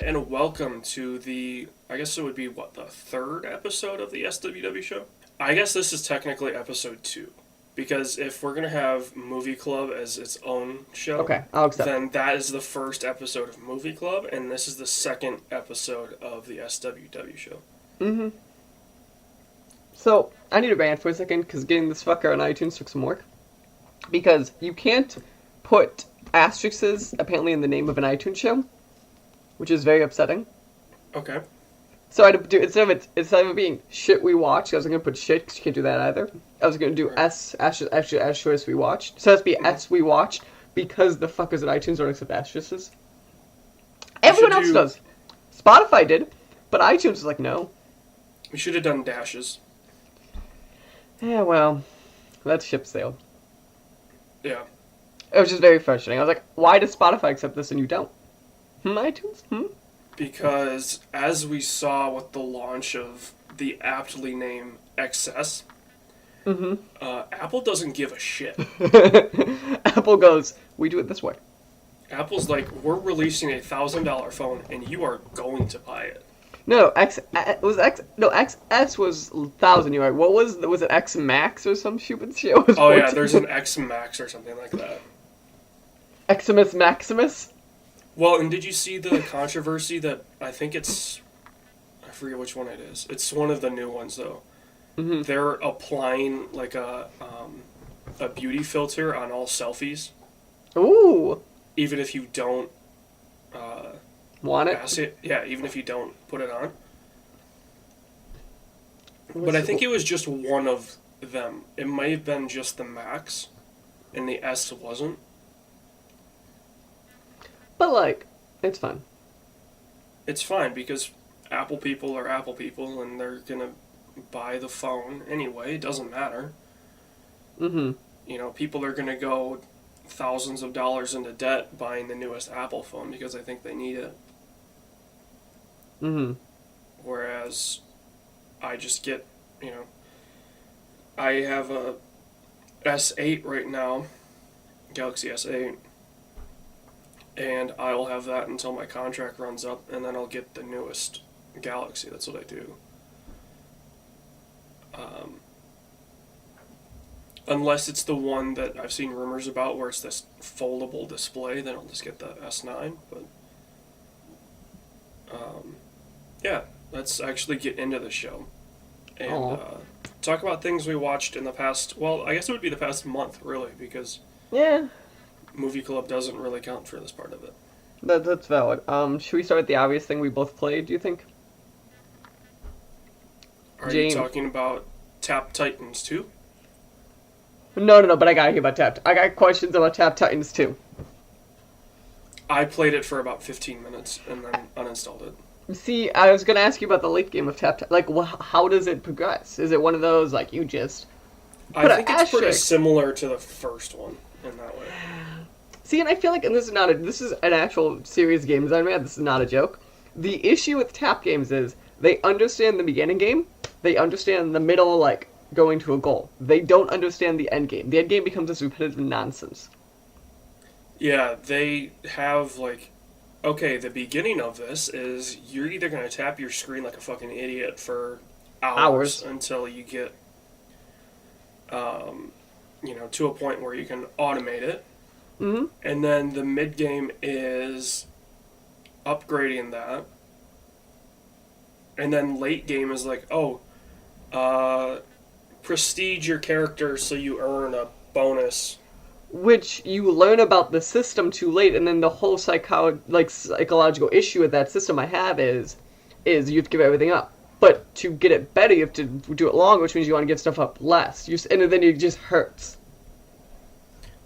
and welcome to I guess it would be, the third episode of the SWW Show? I guess this is technically episode 2. Because if we're going to have Movie Club as its own show, Okay, I'll accept. then that is the first episode of Movie Club, and this is the second episode of the SWW Show. Mm-hmm. So, I need to rant for a second, because getting this fucker on iTunes took some work. Because you can't put asterisks, apparently, in the name of an iTunes show, which is very upsetting. Okay. So I had to do, instead of it being shit we watched, I was going to put shit, because you can't do that either. I was going to do Right. asterisk we watched. So it has to be S we watched, because the fuckers at iTunes don't accept asterisks. Everyone else does. Spotify did, but iTunes is like, no. We should have done dashes. Yeah, well, that ship sailed. Yeah. It was just very frustrating. I was like, why does Spotify accept this and you don't? iTunes? Because as we saw with the launch of the aptly named XS, Apple doesn't give a shit. Apple goes, we do it this way. Apple's like, we're releasing $1,000 phone and you are going to buy it. No, XS was 1,000. You're right. What was it? X Max or some stupid shit? It was Oh 14. yeah, there's an X Max or something like that. Eximus Maximus. Well, and did you see the controversy that I forget which one it is. It's one of the new ones though. Mm-hmm. They're applying like a beauty filter on all selfies, Ooh, even if you don't want it? pass it. Yeah, even if you don't put it on. But I think it was just one of them. It might have been just the Max, and the S wasn't. But like, it's fine. It's fine because Apple people are Apple people, and they're gonna buy the phone anyway. It doesn't matter. Mm-hmm. You know, people are gonna go thousands of dollars into debt buying the newest Apple phone because I think they need it. Mm-hmm. Whereas I just get, I have a S8 right now, Galaxy S8, and I will have that until my contract runs up, and then I'll get the newest Galaxy. That's what I do. Unless it's the one that I've seen rumors about where it's this foldable display, then I'll just get the S9. But yeah, let's actually get into the show and talk about things we watched in the past. Well, I guess it would be the past month, really, because Yeah, Movie Club doesn't really count for this part of it. that's valid. Should we start with the obvious thing we both played? Do you think? Are James. you talking about Tap Titans 2? No. But I gotta hear about I got questions about Tap Titans too. I played it for about 15 minutes and then uninstalled it. See, I was gonna ask you about the late game of Tap. Like, how does it progress? Is it one of those like you just? I think it's pretty asterisk. similar to the first one in that way. See, and I feel like, and this is an actual serious game design man. This is not a joke. The issue with Tap games is they understand the beginning game, they understand the middle, like going to a goal. They don't understand the end game. The end game becomes this repetitive nonsense. Yeah, they have okay, the beginning of this is you're either going to tap your screen like a fucking idiot for hours. Until you get, to a point where you can automate it. Mm-hmm. And then the mid game is upgrading that. And then late game is like, prestige your character so you earn a bonus. Which you learn about the system too late, and then the whole psychological issue with that system I have is you have to give everything up. But to get it better, you have to do it long, which means you want to give stuff up less. And then it just hurts.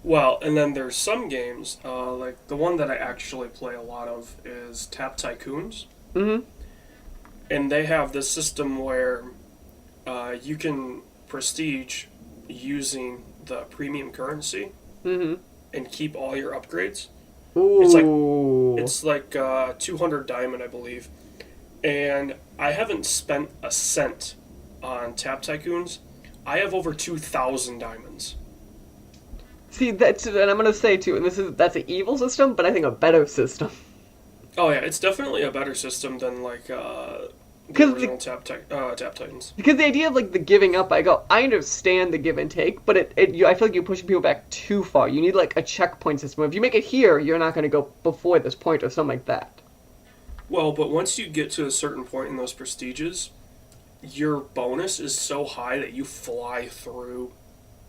Well, and then there's some games, like the one that I actually play a lot of is Tap Tycoons. Mm-hmm. And they have this system where you can prestige using the premium currency and keep all your upgrades. Ooh. It's like 200 diamond, I believe. And I haven't spent a cent on Tap Tycoons. I have over 2,000 diamonds. See, and I'm gonna say too, and that's an evil system, but I think a better system. Oh yeah, it's definitely a better system than like the 'Cause original Tap Titans. Because the idea of like the giving up, I understand the give and take, but I feel like you're pushing people back too far. You need like a checkpoint system. If you make it here, you're not going to go before this point or something like that. Well, but once you get to a certain point in those prestiges, your bonus is so high that you fly through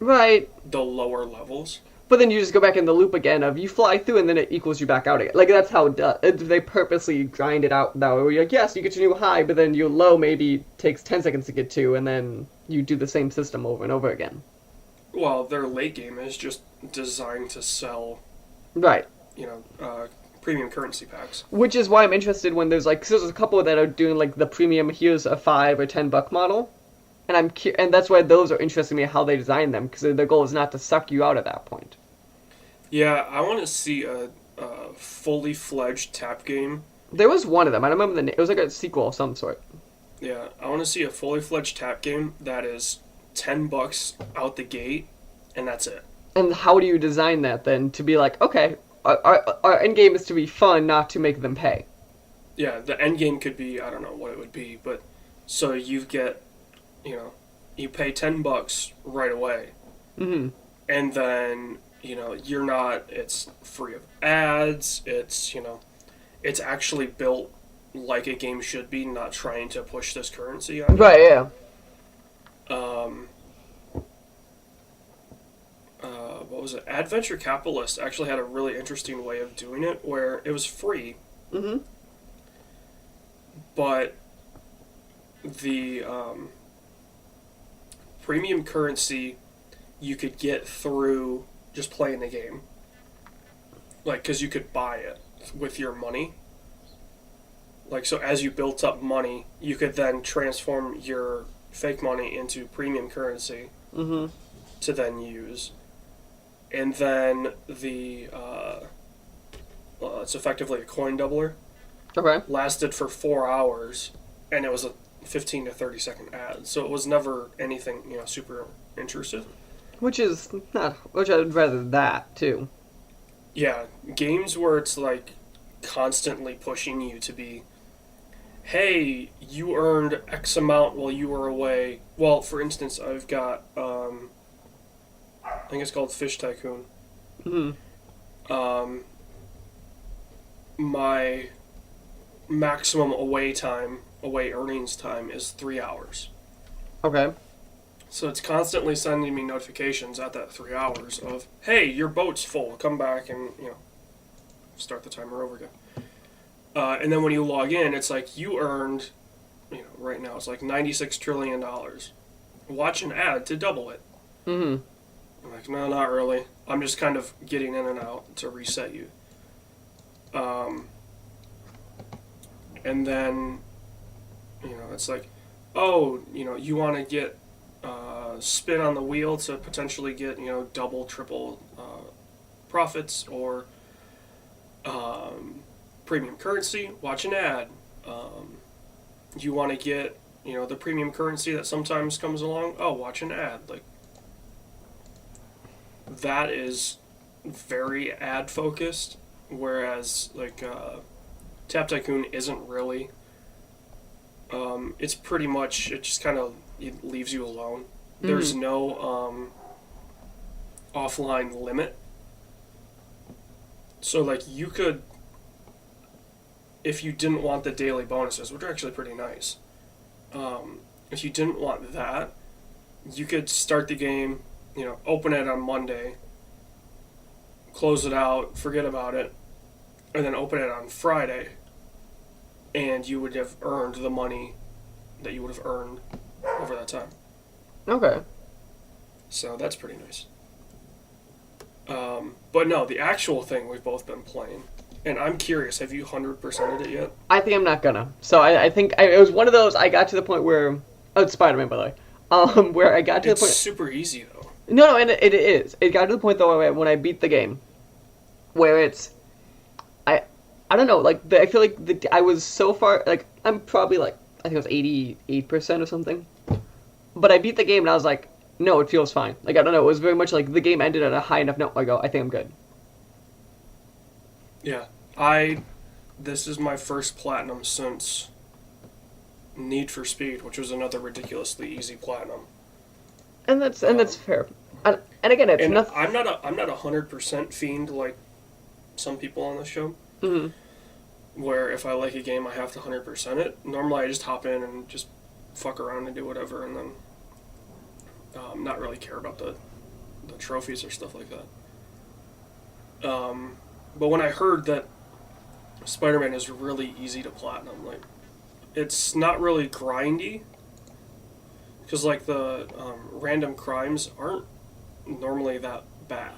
Right. the lower levels. But then you just go back in the loop again of you fly through and then it equals you back out again. Like that's how it does. They purposely grind it out that way. Where you're like, yes, you get your new high, but then your low maybe takes 10 seconds to get to, and then you do the same system over and over again. Well, their late game is just designed to sell, Right. premium currency packs. Which is why I'm interested when there's like, 'cause there's a couple that are doing like the premium. Here's a $5 or $10 model, and and that's why those are interesting me how they design them because their goal is not to suck you out at that point. Yeah, I want to see a fully fledged tap game. There was one of them. I don't remember the name. It was like a sequel of some sort. Yeah, I want to see a fully fledged tap game that is $10 out the gate, and that's it. And how do you design that then to be like, okay, our end game is to be fun, not to make them pay. Yeah, the end game could be, I don't know what it would be, but so you get, you pay $10 right away, Mm-hmm. and then you're not. It's free of ads. It's actually built like a game should be, not trying to push this currency on you. Right. Yeah. What was it? Adventure Capitalist actually had a really interesting way of doing it, where it was free, Mm-hmm. but the premium currency you could get through just playing the game. Like, because you could buy it with your money. Like, so as you built up money, you could then transform your fake money into premium currency Mm-hmm. to then use. And then it's effectively a coin doubler. Okay. Lasted for 4 hours, and it was a 15 to 30 second ad. So it was never anything, super intrusive. Which I'd rather that too. Yeah, games where it's like constantly pushing you to be, hey, you earned X amount while you were away. Well, for instance, I've got, I think it's called Fish Tycoon. Mm-hmm. My maximum away earnings time is 3 hours. Okay. So it's constantly sending me notifications at that 3 hours of, hey, your boat's full, come back and, start the timer over again. And then when you log in, it's like, you earned, right now it's like $96 trillion. Watch an ad to double it. Mm-hmm. I'm like, no, not really. I'm just kind of getting in and out to reset you. And then, it's like, oh, you want to get spin on the wheel to potentially get, double, triple profits, or premium currency, watch an ad. You want to get, the premium currency that sometimes comes along, oh, watch an ad. Like, that is very ad focused, whereas like Tap Tycoon isn't really. It's pretty much, it just kind of leaves you alone. Mm-hmm. There's no offline limit. So like you could, if you didn't want the daily bonuses, which are actually pretty nice, if you didn't want that, you could start the game, open it on Monday, close it out, forget about it, and then open it on Friday, and you would have earned the money that you would have earned over that time. Okay. So that's pretty nice. But no, the actual thing we've both been playing, and I'm curious, have you 100%ed it yet? I think I'm not gonna. So I think it was one of those. I got to the point where it's Spider-Man, by the way. Where I got to the point. It's super easy though. No, and it is. It got to the point though when I beat the game, where it's, I don't know. Like I feel like I was so far. Like I'm probably like I think it was 88% or something. But I beat the game and I was like, no, it feels fine. Like I don't know. It was very much like the game ended at a high enough note. I go, I think I'm good. Yeah, I this is my first platinum since Need for Speed, which was another ridiculously easy platinum. And that's fair. And again, it's And nothing. I'm not 100% fiend like some people on this show. Mm-hmm. Where if I like a game, I have to 100% it. Normally, I just hop in and just fuck around and do whatever, and then not really care about the trophies or stuff like that. But when I heard that Spider-Man is really easy to platinum, like it's not really grindy, because like the random crimes aren't normally that bad.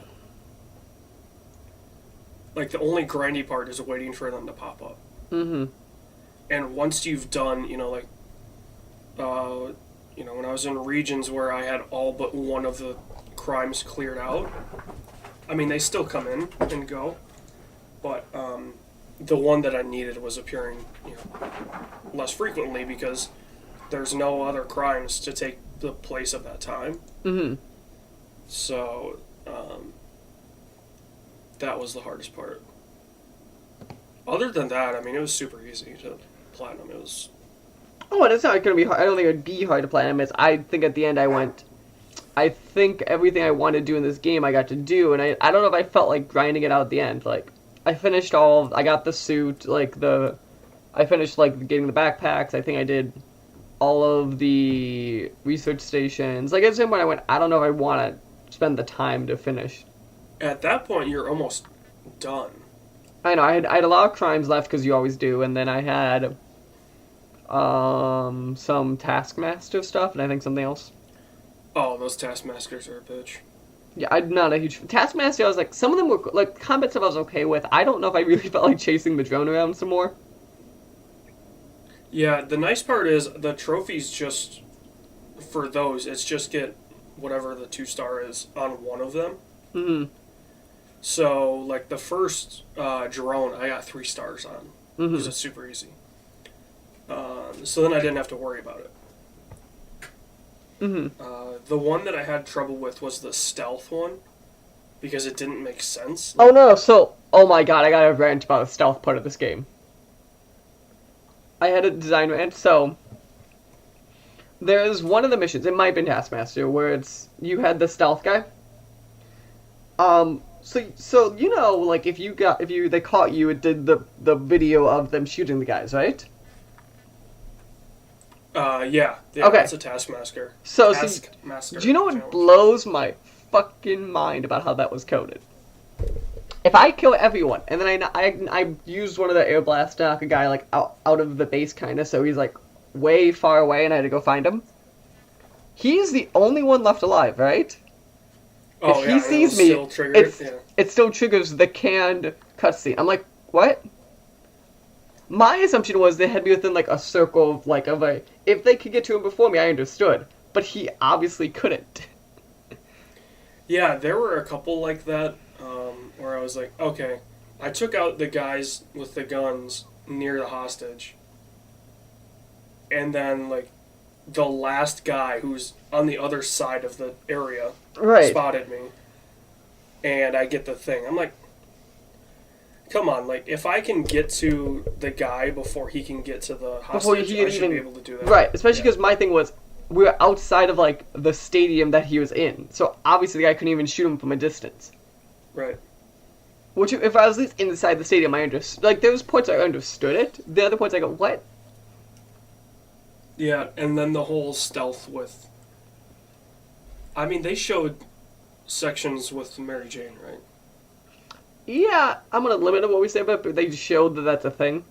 Like, the only grindy part is waiting for them to pop up. Mm-hmm. And once you've done, like, when I was in regions where I had all but one of the crimes cleared out, I mean, they still come in and go, but the one that I needed was appearing, less frequently because there's no other crimes to take the place of that time. Mm-hmm. So, that was the hardest part. Other than that, I mean, it was super easy to platinum. It was... Oh, and it's not going to be hard. I don't think it would be hard to platinum. I think at the end I think everything I wanted to do in this game I got to do, and I don't know if I felt like grinding it out at the end. Like, I finished I got the suit, I finished, getting the backpacks. I think I did all of the research stations. Like, at the same point I went, I don't know if I want to spend the time to finish. At that point, you're almost done. I know, I had a lot of crimes left, because you always do, and then I had some Taskmaster stuff, and I think something else. Oh, those Taskmasters are a bitch. Yeah, I'm not a huge... Taskmaster, I was like, some of them were, combat stuff I was okay with. I don't know if I really felt like chasing the drone around some more. Yeah, the nice part is the trophies just... For those, it's just get whatever the 2-star is on one of them. Mm-hmm. So, like, the first drone, I got 3 stars on. Mm-hmm. Because it's super easy. So then I didn't have to worry about it. Mm-hmm. The one that I had trouble with was the stealth one. Because it didn't make sense. Oh, no, so... Oh my god, I gotta rant about the stealth part of this game. I had a design rant, so... There's one of the missions, it might have been Taskmaster, where you had the stealth guy. So if they caught you, it did the video of them shooting the guys, right? Yeah, Okay. That's a Taskmaster. Taskmaster. Do you know what blows my fucking mind about how that was coded? If I kill everyone, and then I used one of the air blasts to knock a guy, out of the base, kinda, so he's, way far away, and I had to go find him. He's the only one left alive, right? Oh, if he sees me, it still triggers the canned cutscene. I'm like, what? My assumption was they had me within, a circle of, if they could get to him before me, I understood. But he obviously couldn't. Yeah, there were a couple like that, where I was like, okay, I took out the guys with the guns near the hostage. And then, the last guy who's on the other side of the area spotted me. And I get the thing. I'm like, come on, if I can get to the guy before he can get to the hostage, I should be able to do that. Right, especially because my thing was, we were outside of, the stadium that he was in. So, obviously, the guy couldn't even shoot him from a distance. Right. Which, if I was at least inside the stadium, I understood. There was points I understood it. The other points I go, what? Yeah, and then the whole stealth with... I mean, they showed sections with Mary Jane, right? Yeah, I'm gonna limit what we say about it, but they showed that that's a thing.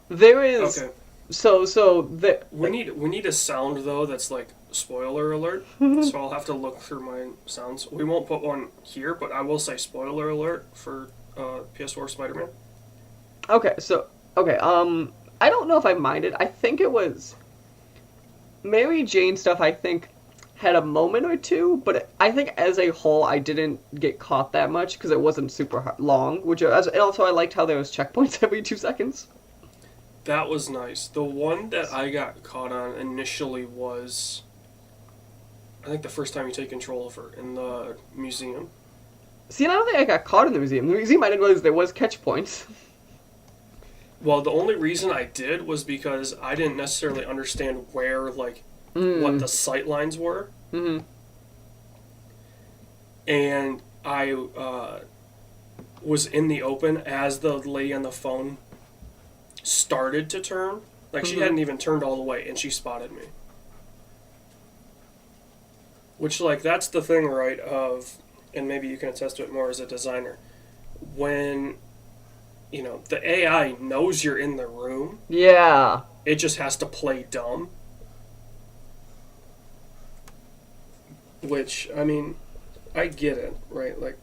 There is... Okay. We need a sound, though, that's spoiler alert, so I'll have to look through my sounds. We won't put one here, but I will say spoiler alert for PS4 Spider-Man. Okay, I don't know if I minded. I think it was... Mary Jane stuff, I think, had a moment or two, but I think as a whole, I didn't get caught that much, because it wasn't super long, and also I liked how there was checkpoints every 2 seconds. That was nice. The one that I got caught on initially was, I think, the first time you take control of her in the museum. See, and I don't think I got caught in the museum. The museum, I didn't realize there was catch points. Well, the only reason I did was because I didn't necessarily understand where, like, what the sight lines were. Mm-hmm. And I was in the open as the lady on the phone started to turn. Like, she hadn't even turned all the way, and she spotted me. Which, like, that's the thing, right, of, and maybe you can attest to it more as a designer, when, you know, the AI knows you're in the room. Yeah. It just has to play dumb. Which, I mean, I get it, right? Like,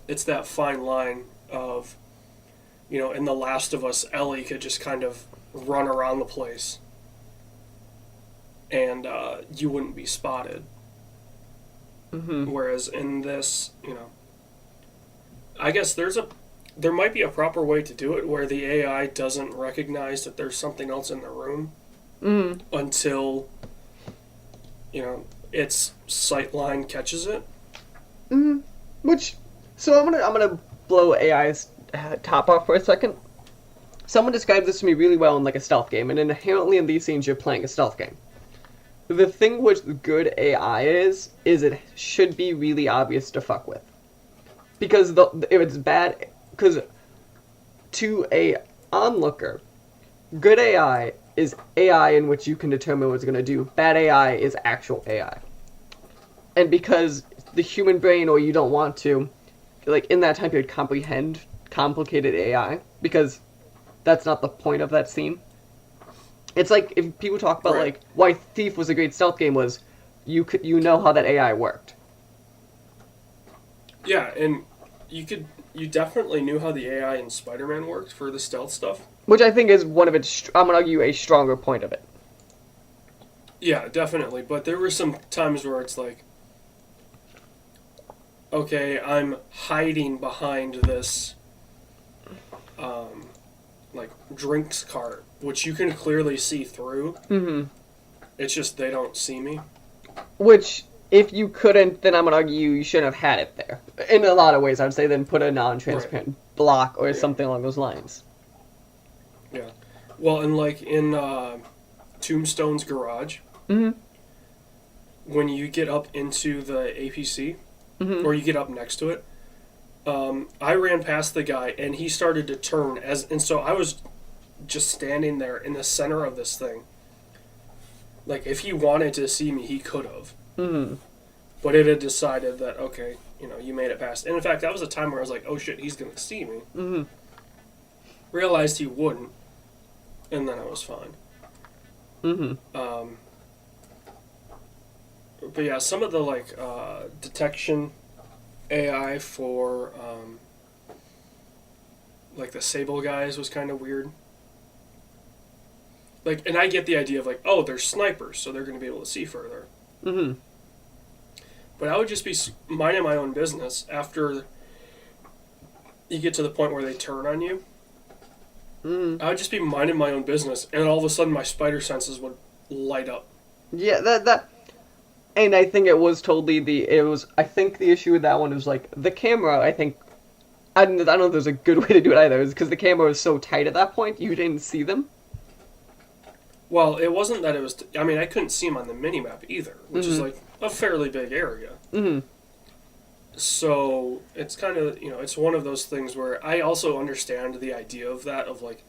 it's that fine line of, you know, in The Last of Us, Ellie could just kind of run around the place and you wouldn't be spotted. Mm-hmm. Whereas in this, you know, I guess there might be a proper way to do it where the AI doesn't recognize that there's something else in the room until, you know, its sight line catches it. Mm-hmm. Which, so I'm gonna blow AI's top off for a second. Someone described this to me really well in like a stealth game, and inherently in these scenes you're playing a stealth game. The thing with good AI is it should be really obvious to fuck with. Because if it's bad, because to a onlooker, good AI is AI in which you can determine what it's going to do. Bad AI is actual AI. And because the human brain, or you don't want to, like in that time period, comprehend complicated AI, because that's not the point of that scene. It's like if people talk about like why Thief was a great stealth game was you know how that AI worked. Yeah, and you definitely knew how the AI in Spider-Man worked for the stealth stuff. Which I think is one of its, I'm going to argue, a stronger point of it. Yeah, definitely. But there were some times where it's like, okay, I'm hiding behind this, like, drinks cart, which you can clearly see through. Mm-hmm. It's just they don't see me. Which, if you couldn't, then I'm going to argue you shouldn't have had it there. In a lot of ways, I would say then put a non-transparent block or something along those lines. Yeah. Well, and like in Tombstone's garage, when you get up into the APC, or you get up next to it, I ran past the guy and he started to turn and so I was just standing there in the center of this thing. Like, if he wanted to see me, he could have. But it had decided that, okay, you know, you made it past. And in fact, that was a time where I was like, oh shit, he's going to see me. Realized he wouldn't. And then I was fine. But yeah, some of the, like, detection AI for, like, the Sable guys was kind of weird. Like, and I get the idea of, like, oh, they're snipers, so they're going to be able to see further. But I would just be minding my own business after you get to the point where they turn on you. I would just be minding my own business, and all of a sudden my spider senses would light up. Yeah, that and I think it was totally I think the issue with that one was like the camera, I think I don't know if there's a good way to do it either, because the camera was so tight at that point you didn't see them. Well, it wasn't that it was I mean, I couldn't see them on the minimap either, which is like a fairly big area. So it's kind of, you know, it's one of those things where I also understand the idea of that, of like,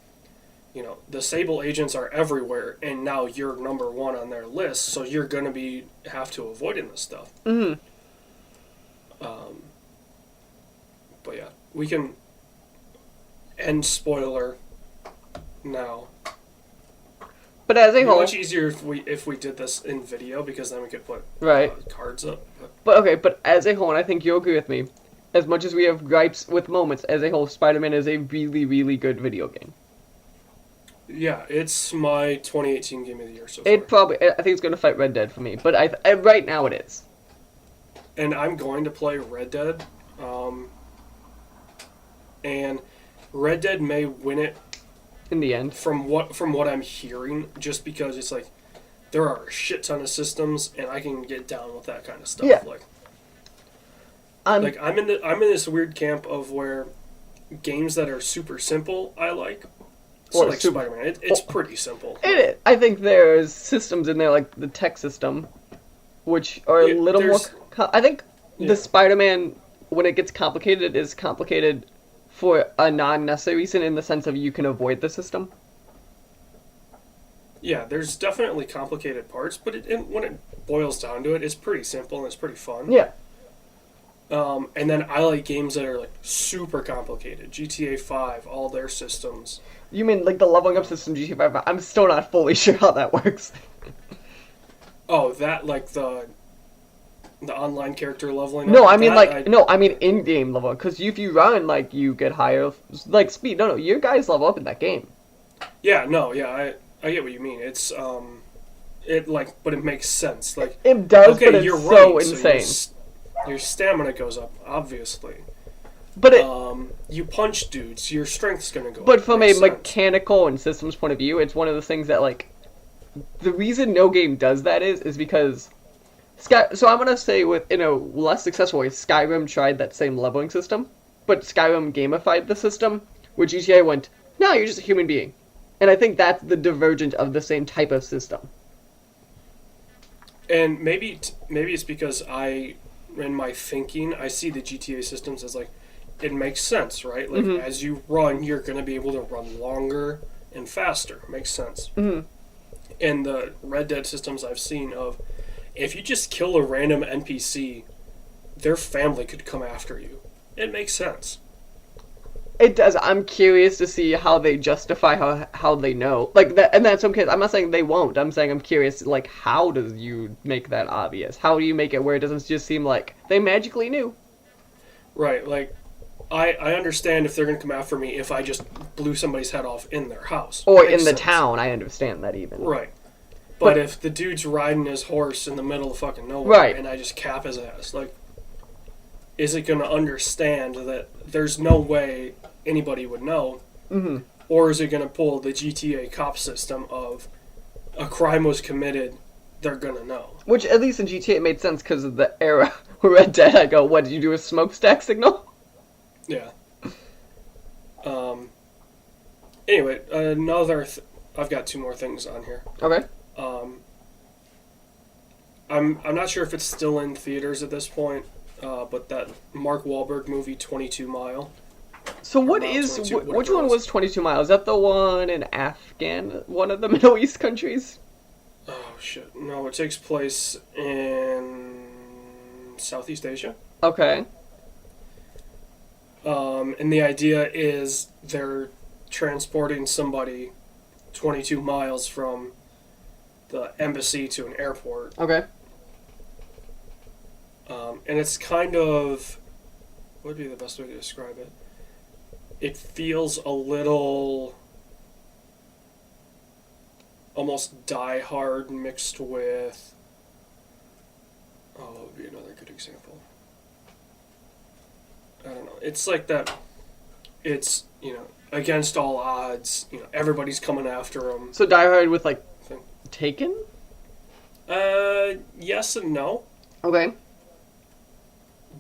you know, the Sable agents are everywhere, and now you're number one on their list, so you're going to have to avoiding this stuff. But yeah, we can end spoiler now. But as a It'd be whole, much easier if we did this in video, because then we could put cards up. But as a whole, and I think you'll agree with me, as much as we have gripes with moments, as a whole, Spider-Man is a really, really good video game. Yeah, it's my 2018 game of the year so far. I think it's going to fight Red Dead for me, but I right now it is. And I'm going to play Red Dead, and Red Dead may win it in the end. From what I'm hearing, just because it's like there are a shit ton of systems, and I can get down with that kind of stuff. Yeah. Like, Like I'm in this weird camp of where games that are super simple I like. So like Spider-Man, it's pretty simple. It is. I think there's systems in there like the tech system, which are a little more. I think the Spider-Man, when it gets complicated, it is complicated for a non-necessary reason in the sense of you can avoid the system. Yeah, there's definitely complicated parts, but when it boils down to it, it's pretty simple and it's pretty fun. Yeah. And then I like games that are like super complicated. GTA 5, all their systems. You mean like the leveling up system GTA 5? I'm still not fully sure how that works. Oh, that like the online character leveling up? No, I mean I mean in-game level. Because if you run, like, you get higher, like, speed. No, your guys level up in that game. Yeah, no, yeah, I get what you mean. It's, but it makes sense. Like, it does, okay, but it's you're so right, insane. So your stamina goes up, obviously. But you punch dudes, your strength's gonna go up. But from a mechanical and systems point of view, it's one of the things that, like, the reason no game does that is because so I'm gonna say in a less successful way, Skyrim tried that same leveling system, but Skyrim gamified the system, where GTA went, no, you're just a human being. And I think that's the divergent of the same type of system. And maybe it's because in my thinking, I see the GTA systems as like, it makes sense, right? Like, as you run, you're going to be able to run longer and faster. Makes sense. Mm-hmm. And the Red Dead systems I've seen of, if you just kill a random NPC, their family could come after you. It makes sense. It does. I'm curious to see how they justify how they know. Like, that, and that's okay. I'm not saying they won't. I'm saying I'm curious, like, how do you make that obvious? How do you make it where it doesn't just seem like they magically knew? Right, like, I understand if they're going to come after me if I just blew somebody's head off in their house. Or in the town, I understand that even. Right. But if the dude's riding his horse in the middle of fucking nowhere and I just cap his ass, like, is it going to understand that there's no way anybody would know? Mm-hmm. Or is it going to pull the GTA cop system of a crime was committed, they're going to know? Which, at least in GTA, it made sense because of the era where Red Dead, I go, what, did you do a smokestack signal? Yeah. Anyway, I've got two more things on here. Okay. I'm not sure if it's still in theaters at this point, but that Mark Wahlberg movie 22 Mile. So which one was 22 Miles? Is that the one in one of the Middle East countries? Oh shit. No, it takes place in Southeast Asia. Okay. And the idea is they're transporting somebody 22 miles from the embassy to an airport. Okay. And it's kind of, what would be the best way to describe it? It feels a little almost Die Hard mixed with, what would be another good example? I don't know. It's like that, it's, against all odds, everybody's coming after him. So Die Hard with, like, Taken? Yes and no. Okay.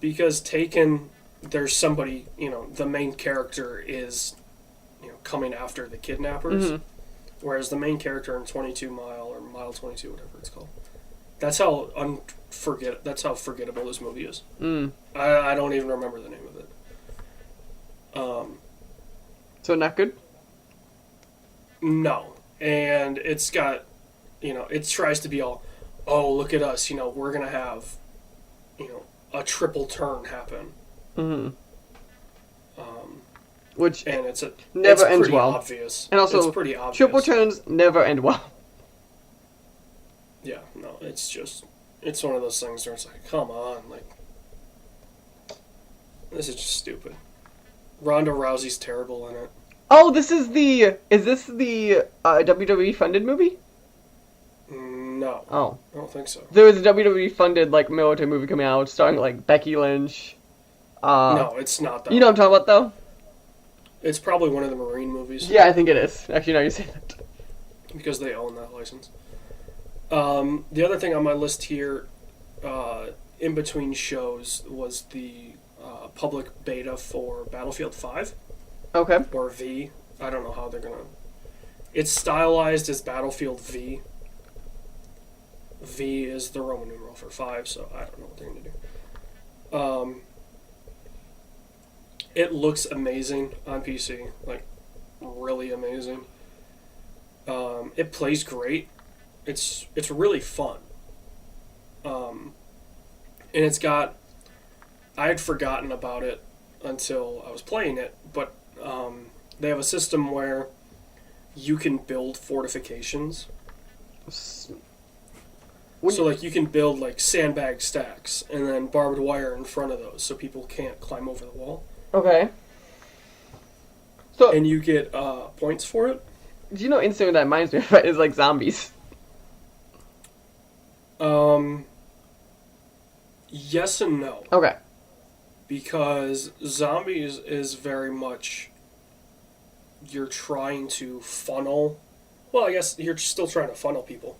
Because Taken, there's somebody, the main character is, coming after the kidnappers. Mm-hmm. Whereas the main character in 22 Mile, or Mile 22, whatever it's called, that's how forgettable this movie is. Mm. I don't even remember the name of it. So not good? No. And it's got, it tries to be all, oh, look at us, we're going to have, a triple turn happen. Mm-hmm. And it's never ends well. Obvious. And also, it's pretty obvious. Triple turns never end well. Yeah, no, it's one of those things where it's like, come on, like, this is just stupid. Ronda Rousey's terrible in it. Oh, is this the WWE funded movie? No. Oh. I don't think so. There was a WWE funded, like, military movie coming out starring, like, Becky Lynch. No, it's not that. You know what I'm talking about, though? It's probably one of the Marine movies. Yeah, I think it is. Actually, now you say that. Because they own that license. The other thing on my list here in between shows was the public beta for Battlefield 5. Okay. Or V. I don't know how they're gonna. It's stylized as Battlefield V. V is the Roman numeral for 5, so I don't know what they're gonna do. It looks amazing on PC, like really amazing. It plays great. It's really fun. And it's got. I had forgotten about it until I was playing it, but they have a system where you can build fortifications. So, like, you can build, like, sandbag stacks and then barbed wire in front of those so people can't climb over the wall. Okay. So, and you get points for it. Do you know instantly that reminds me of is, like, zombies? Yes and no. Okay. Because zombies is very much... You're trying to funnel... Well, I guess you're still trying to funnel people.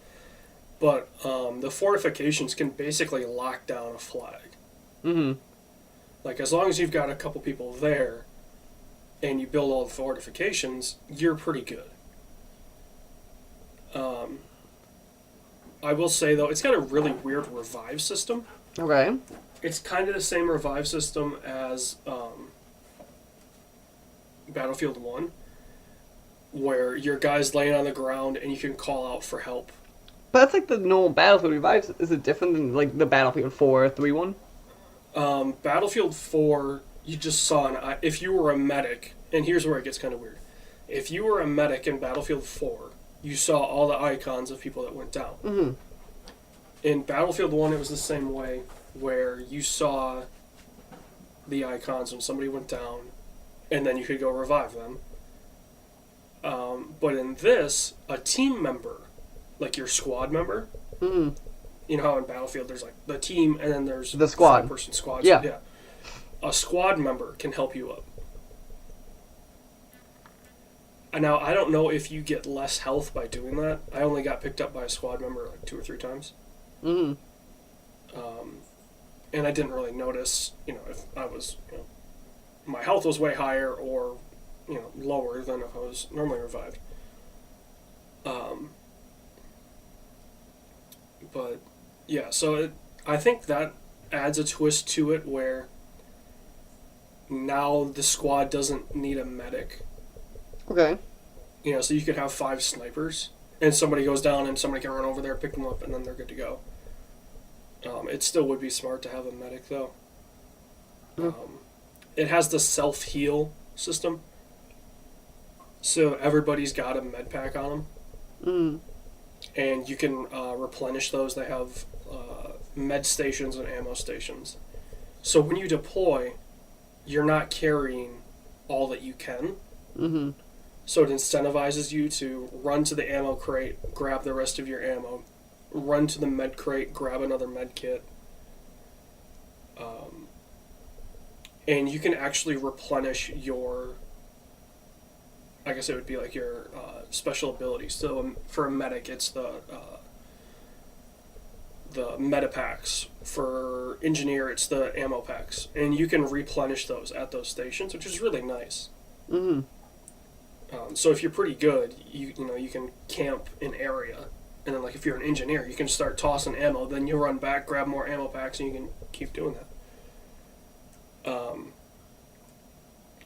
But the fortifications can basically lock down a flag. Mm-hmm. Like, as long as you've got a couple people there, and you build all the fortifications, you're pretty good. I will say, though, it's got a really weird revive system. Okay. It's kind of the same revive system as Battlefield 1, where your guy's laying on the ground and you can call out for help. But that's like the normal Battlefield revives. Is it different than like the Battlefield 4 3 one? Battlefield 4, you just saw if you were a medic, and here's where it gets kind of weird. If you were a medic in Battlefield 4, you saw all the icons of people that went down. Mm-hmm. In Battlefield 1, it was the same way, where you saw the icons when somebody went down, and then you could go revive them. But in this, a team member, like your squad member, Mm-hmm. you know how in Battlefield there's like the team and then there's the squad. 5-person squads. Yeah. A squad member can help you up. And now, I don't know if you get less health by doing that. I only got picked up by a squad member like 2 or 3 times. Mm-hmm. And I didn't really notice, if I was, my health was way higher or, lower than if I was normally revived. But, yeah, so I think that adds a twist to it where now the squad doesn't need a medic. Okay. So you could have 5 snipers, and somebody goes down and somebody can run over there, pick them up, and then they're good to go. It still would be smart to have a medic, though. It has the self-heal system, so everybody's got a med pack on them. Mm. And you can replenish those. They have med stations and ammo stations. So when you deploy, you're not carrying all that you can. Mm-hmm. So it incentivizes you to run to the ammo crate, grab the rest of your ammo, run to the med crate, grab another med kit. And you can actually replenish your, I guess it would be like your special abilities. So for a medic, it's the meta packs. For engineer, it's the ammo packs. And you can replenish those at those stations, which is really nice. Mm-hmm. So if you're pretty good, you can camp an area, and then like if you're an engineer, you can start tossing ammo. Then you run back, grab more ammo packs, and you can keep doing that.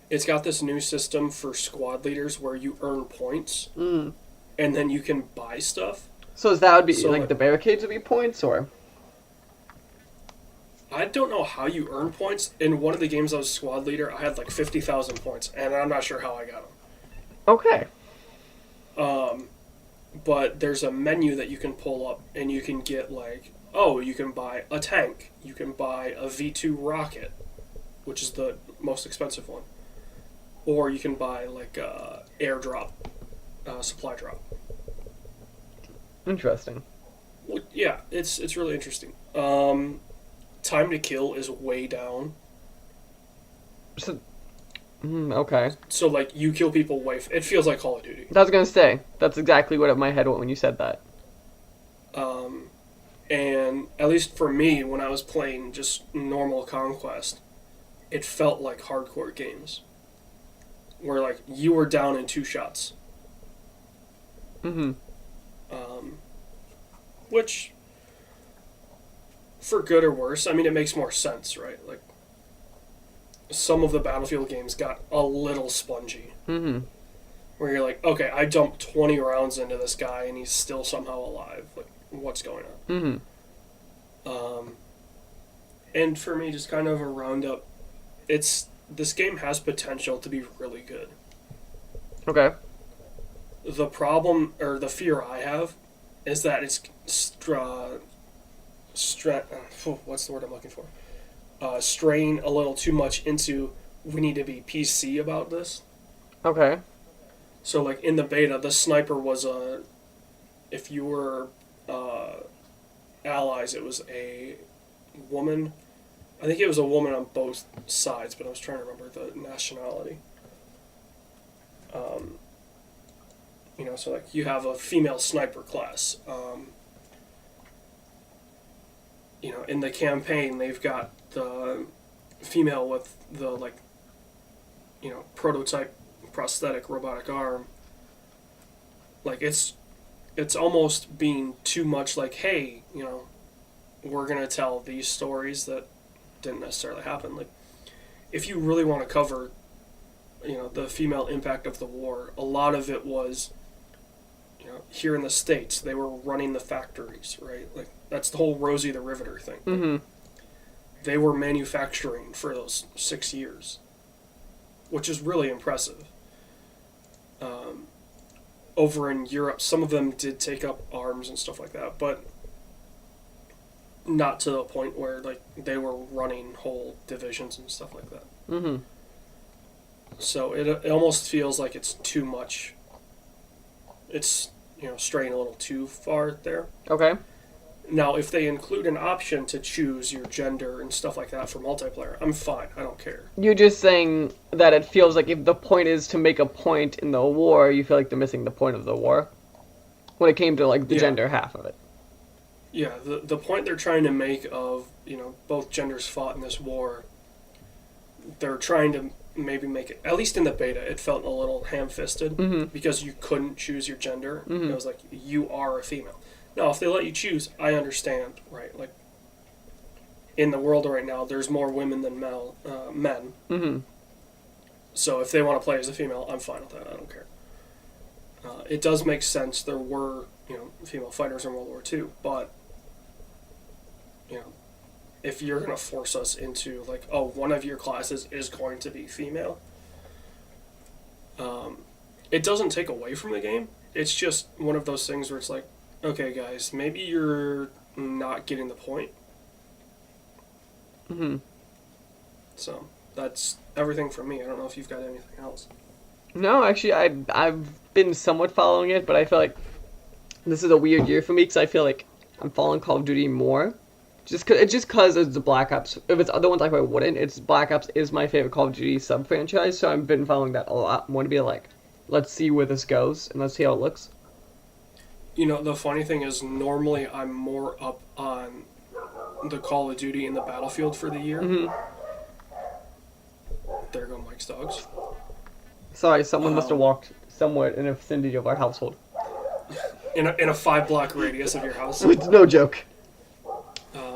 It's got this new system for squad leaders where you earn points, and then you can buy stuff. So that would be So, like the barricades would be points, or? I don't know how you earn points. In one of the games I was squad leader, I had like 50,000 points, and I'm not sure how I got them. Okay. But there's a menu that you can pull up, and you can get like, you can buy a tank, you can buy a V2 rocket, which is the most expensive one, or you can buy like a airdrop, supply drop. Interesting. Well, yeah, it's really interesting. Time to kill is way down. So, okay. So like you kill people it feels like Call of Duty. I was gonna say that's exactly what my head went when you said that. And at least for me, when I was playing just normal Conquest, it felt like hardcore games. Where, like, you were down in 2 shots. Mm-hmm. Which, for good or worse, I mean, it makes more sense, right? Like, some of the Battlefield games got a little spongy. Mm-hmm. Where you're like, okay, I dumped 20 rounds into this guy and he's still somehow alive. Like, what's going on? Mm-hmm. And for me, just kind of a roundup, this game has potential to be really good. Okay. The problem, or the fear I have, is that it's what's the word I'm looking for? Straying a little too much into, we need to be PC about this. Okay. So, like, in the beta, the sniper was if you were allies, it was a woman. I think it was a woman on both sides, but I was trying to remember the nationality. So, like, you have a female sniper class. In the campaign, they've got the female with the, like, prototype prosthetic robotic arm. Like, it's almost being too much like, hey, we're going to tell these stories that didn't necessarily happen. Like, if you really want to cover, the female impact of the war, a lot of it was, here in the States, they were running the factories, right? Like, that's the whole Rosie the Riveter thing. Mm-hmm. They were manufacturing for those 6 years, which is really impressive. Over in Europe, some of them did take up arms and stuff like that, but not to the point where, like, they were running whole divisions and stuff like that. Mm-hmm. So it almost feels like it's too much. It's, straying a little too far there. Okay. Now, if they include an option to choose your gender and stuff like that for multiplayer, I'm fine. I don't care. You're just saying that it feels like if the point is to make a point in the war, you feel like they're missing the point of the war when it came to, like, the gender half of it. Yeah, the point they're trying to make of, both genders fought in this war, they're trying to maybe make it, at least in the beta, it felt a little ham-fisted because you couldn't choose your gender. It was like, you are a female. Now, if they let you choose, I understand, right? Like, in the world right now, there's more women than men. Mm-hmm. So if they want to play as a female, I'm fine with that. I don't care. It does make sense. There were, female fighters in World War II, but, if you're going to force us into, like, one of your classes is going to be female, it doesn't take away from the game. It's just one of those things where it's like, okay, guys, maybe you're not getting the point. Mm-hmm. So, that's everything from me. I don't know if you've got anything else. No, actually, I've been somewhat following it, but I feel like this is a weird year for me because I feel like I'm following Call of Duty more. Just cause it's the Black Ops. If it's other ones, I probably wouldn't. It's Black Ops is my favorite Call of Duty sub-franchise, so I've been following that a lot more to be like, let's see where this goes, and let's see how it looks. The funny thing is, normally I'm more up on the Call of Duty and the Battlefield for the year. Mm-hmm. There go Mike's dogs. Sorry, someone must have walked somewhere in the vicinity of our household. In a 5-block radius of your house. It's no joke.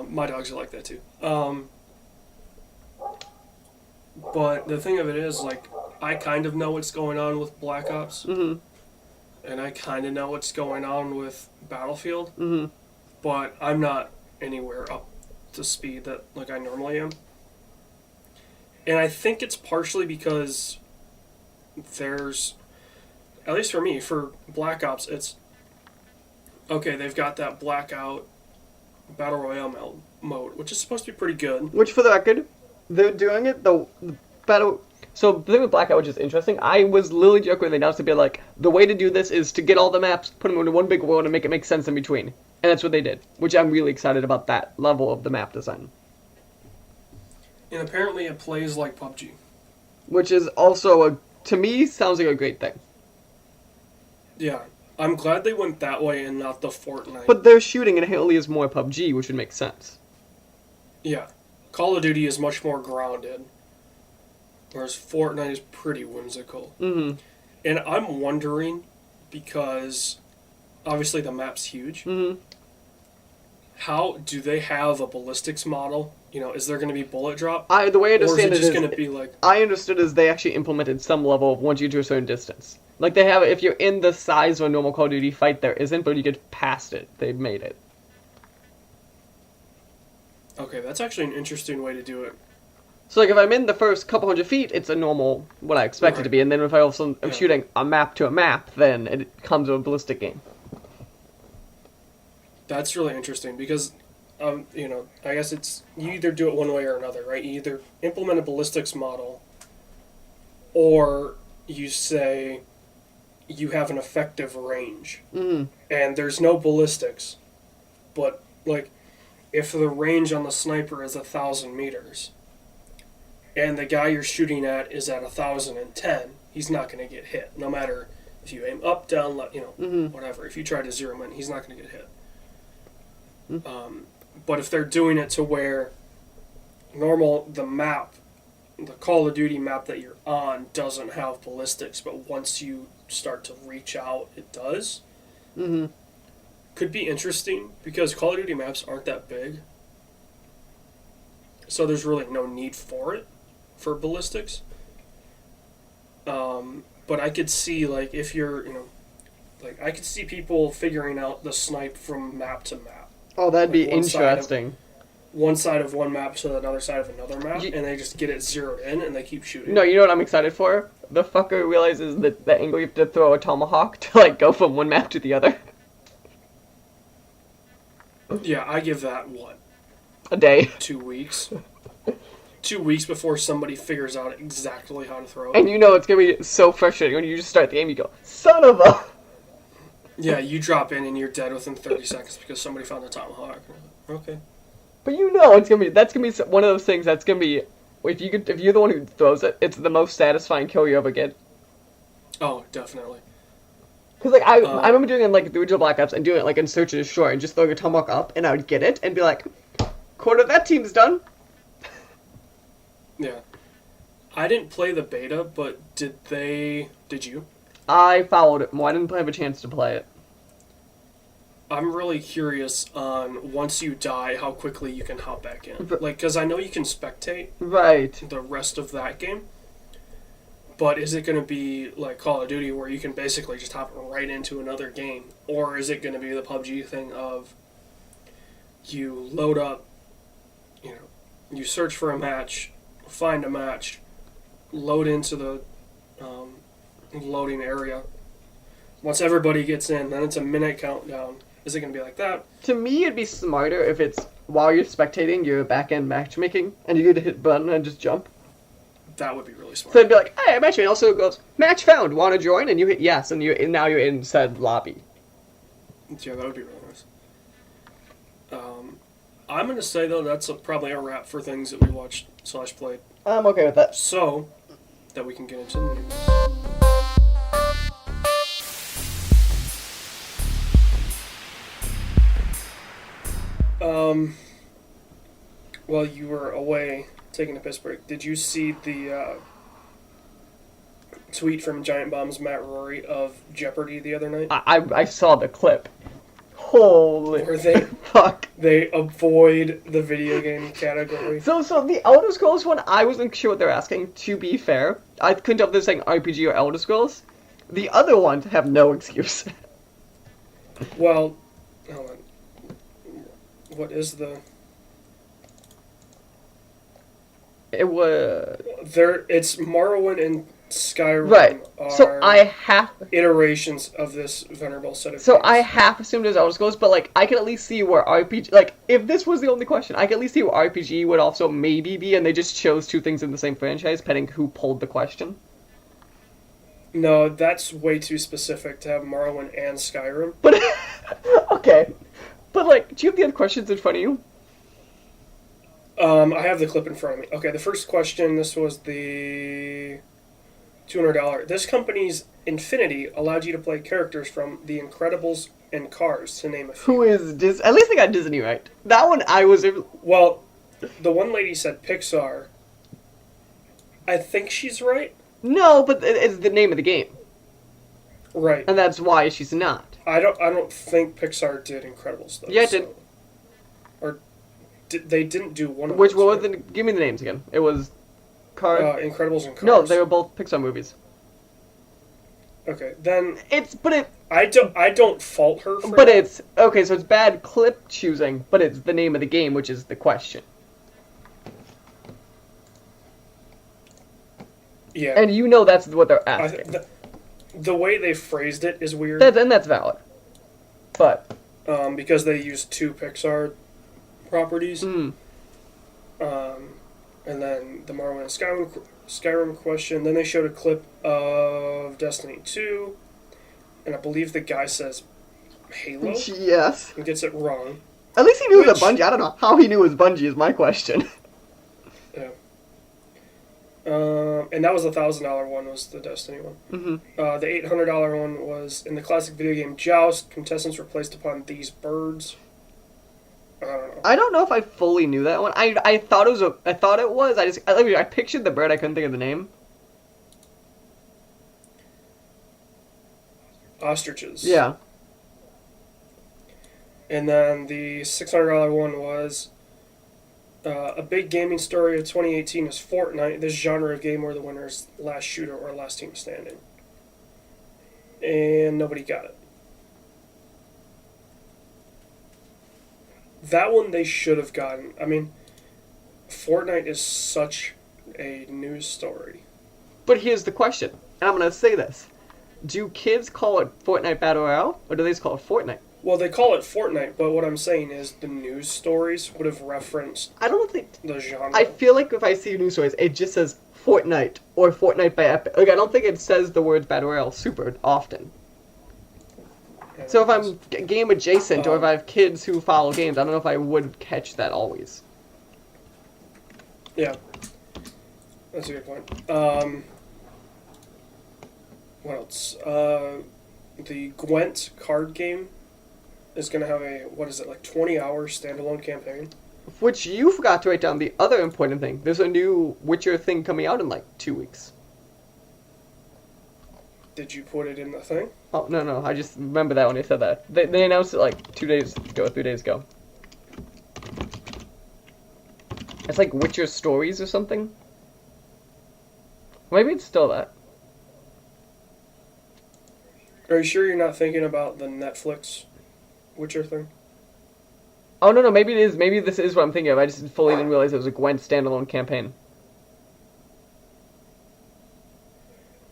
My dogs are like that too. But the thing of it is, like, I kind of know what's going on with Black Ops. Mm-hmm. And I kind of know what's going on with Battlefield. Mm-hmm. But I'm not anywhere up to speed that, like, I normally am. And I think it's partially because there's, at least for me, for Black Ops, it's, okay, they've got that Blackout Battle Royale mode, which is supposed to be pretty good. Which, for the record, they're doing it, the battle... So, the thing with Blackout, which is interesting, I was literally joking when they announced to be like, the way to do this is to get all the maps, put them into one big world, and make it make sense in between. And that's what they did, which I'm really excited about that level of the map design. And apparently it plays like PUBG. Which is also, to me, sounds like a great thing. Yeah. I'm glad they went that way and not the Fortnite. But their shooting inherently is more PUBG, which would make sense. Yeah. Call of Duty is much more grounded, whereas Fortnite is pretty whimsical. Mm-hmm. And I'm wondering, because obviously the map's huge, Mm-hmm. how do they have a ballistics model? You know, is there going to be bullet drop? The way I Or is understand it it just is, going to be like... I understood is they actually implemented some level of once you get to a certain distance. Like they have, if you're in the size of a normal Call of Duty fight, there isn't, but when you get past it, they've made it. Okay, that's actually an interesting way to do it. So like if I'm in the first couple hundred feet, it's a normal, what I expect it to be, and then if I also am shooting a map to a map, then it becomes a ballistic game. That's really interesting because, you know, I guess it's, you either do it one way or another, right? You either implement a ballistics model, or you say you have an effective range. Mm-hmm. And there's no ballistics, but, like, if the range on the sniper is 1,000 meters, and the guy you're shooting at is at 1,010, he's not going to get hit. No matter if you aim up, down, left, you know, whatever. If you try to zero him in, he's not going to get hit. But if they're doing it to where the map, the Call of Duty map that you're on doesn't have ballistics, but once you start to reach out, it does. Mm-hmm. Could be interesting because Call of Duty maps aren't that big, so there's really no need for it, for ballistics. But I could see, like, if you're, you know, like, I could see people figuring out the snipe from map to map. Oh, that'd be Like one side of- interesting. One side of one map to the other side of another map, and they just get it zeroed in, and they keep shooting. No, you know what I'm excited for? The fucker realizes that the angle you have to throw a tomahawk to, like, go from one map to the other. Yeah, I give that, what, A day. 2 weeks? 2 weeks before somebody figures out exactly how to throw it. And you know it's gonna be so frustrating when you just start the game, you go, son of a... Yeah, you drop in and you're dead within 30 seconds because somebody found a tomahawk. Okay. But you know that's gonna be one of those things that's gonna be, if you're the one who throws it, it's the most satisfying kill you ever get. Oh, definitely. Because, like, I remember doing it in, like, the original Black Ops and doing it, like, in Search and Destroy and just throwing a tomahawk up, and I would get it and be like, quarter of that team's done. Yeah. I didn't play the beta, but did you? I followed it more. I didn't have a chance to play it. I'm really curious on, once you die, how quickly you can hop back in. Like, because I know you can spectate Right. the rest of that game, but is it going to be like Call of Duty where you can basically just hop right into another game? Or is it going to be the PUBG thing of you load up, you know, you search for a match, find a match, load into the loading area. Once everybody gets in, then it's a minute countdown. Is it going to be like that? To me, it'd be smarter if it's, while you're spectating, you're back-end matchmaking, and you get to hit a button and just jump. That would be really smart. So it'd be like, hey, matchmaking. Also, it goes, match found, want to join? And you hit yes, and now you're in said lobby. Yeah, that would be really nice. I'm going to say, though, that's probably a wrap for things that we watched / played. I'm okay with that. So, that we can get into the news. While you were away taking a piss break, did you see the tweet from Giant Bomb's Matt Rory of Jeopardy the other night? I saw the clip. Holy Where they fuck. they avoid the video game category. So the Elder Scrolls one, I wasn't sure what they're asking, to be fair. I couldn't tell if they're saying RPG or Elder Scrolls. The other ones have no excuse. Well, hold on. What is the... It was... It's Morrowind and Skyrim Right. are So I half... iterations of this venerable set of So games. I half assumed it was Elder Scrolls, but, like, I can at least see where RPG... Like, if this was the only question, I can at least see where RPG would also maybe be, and they just chose two things in the same franchise, depending who pulled the question. No, that's way too specific to have Morrowind and Skyrim. But... okay. But, like, do you have the other questions in front of you? I have the clip in front of me. Okay, the first question, this was the $200. This company's Infinity allowed you to play characters from The Incredibles and Cars, to name a few. Who is Disney? At least they got Disney right. That one I was... Well, the one lady said Pixar. I think she's right. No, but it's the name of the game. Right. And that's why she's not. I don't think Pixar did Incredibles, though. Yeah, it did. Or they didn't do one of Which, those, what right? were the... Give me the names again. It was... Incredibles and Cars. No, they were both Pixar movies. Okay, then I don't fault her for But that. it's... Okay, so it's bad clip choosing, but it's the name of the game, which is the question. Yeah. And you know that's what they're asking. The way they phrased it is weird. And that's valid. But... because they used 2 Pixar properties. And then the Marvel and Skyrim question. Then they showed a clip of Destiny 2. And I believe the guy says Halo. Yes. And gets it wrong. At least he knew it was a Bungie. I don't know how he knew it was Bungie is my question. Yeah. And that was the $1,000 one, was the Destiny one. Mm-hmm. The $800 one was, in the classic video game Joust, contestants were placed upon these birds. I don't know. I don't know if I fully knew that one. I thought it was I thought it was. I pictured the bird. I couldn't think of the name. Ostriches. Yeah. And then the $600 one was a big gaming story of 2018 is Fortnite, this genre of game where the winner is last shooter or last team standing. And nobody got it. That one they should have gotten. I mean, Fortnite is such a news story. But here's the question, and I'm gonna say this: do kids call it Fortnite Battle Royale, or do they just call it Fortnite? Well, they call it Fortnite, but what I'm saying is the news stories would have referenced I don't think. the genre. I feel like if I see news stories, it just says Fortnite or Fortnite by Epic. Like I don't think it says the words Battle Royale super often. Yeah, So if I'm game adjacent, or if Um, I have kids who follow games, I don't know if I would catch that always. Yeah. That's a good point. What else? The Gwent card game is going to have a, 20-hour standalone campaign. Which you forgot to write down the other important thing. There's a new Witcher thing coming out in like 2 weeks. Did you put it in the thing? Oh, no, I just remember that when they said that. They announced it like 3 days ago. It's like Witcher Stories or something? Maybe it's still that. Are you sure you're not thinking about the Netflix Witcher thing? Oh, no, maybe it is. Maybe this is what I'm thinking of. I just fully didn't realize it was a Gwent standalone campaign.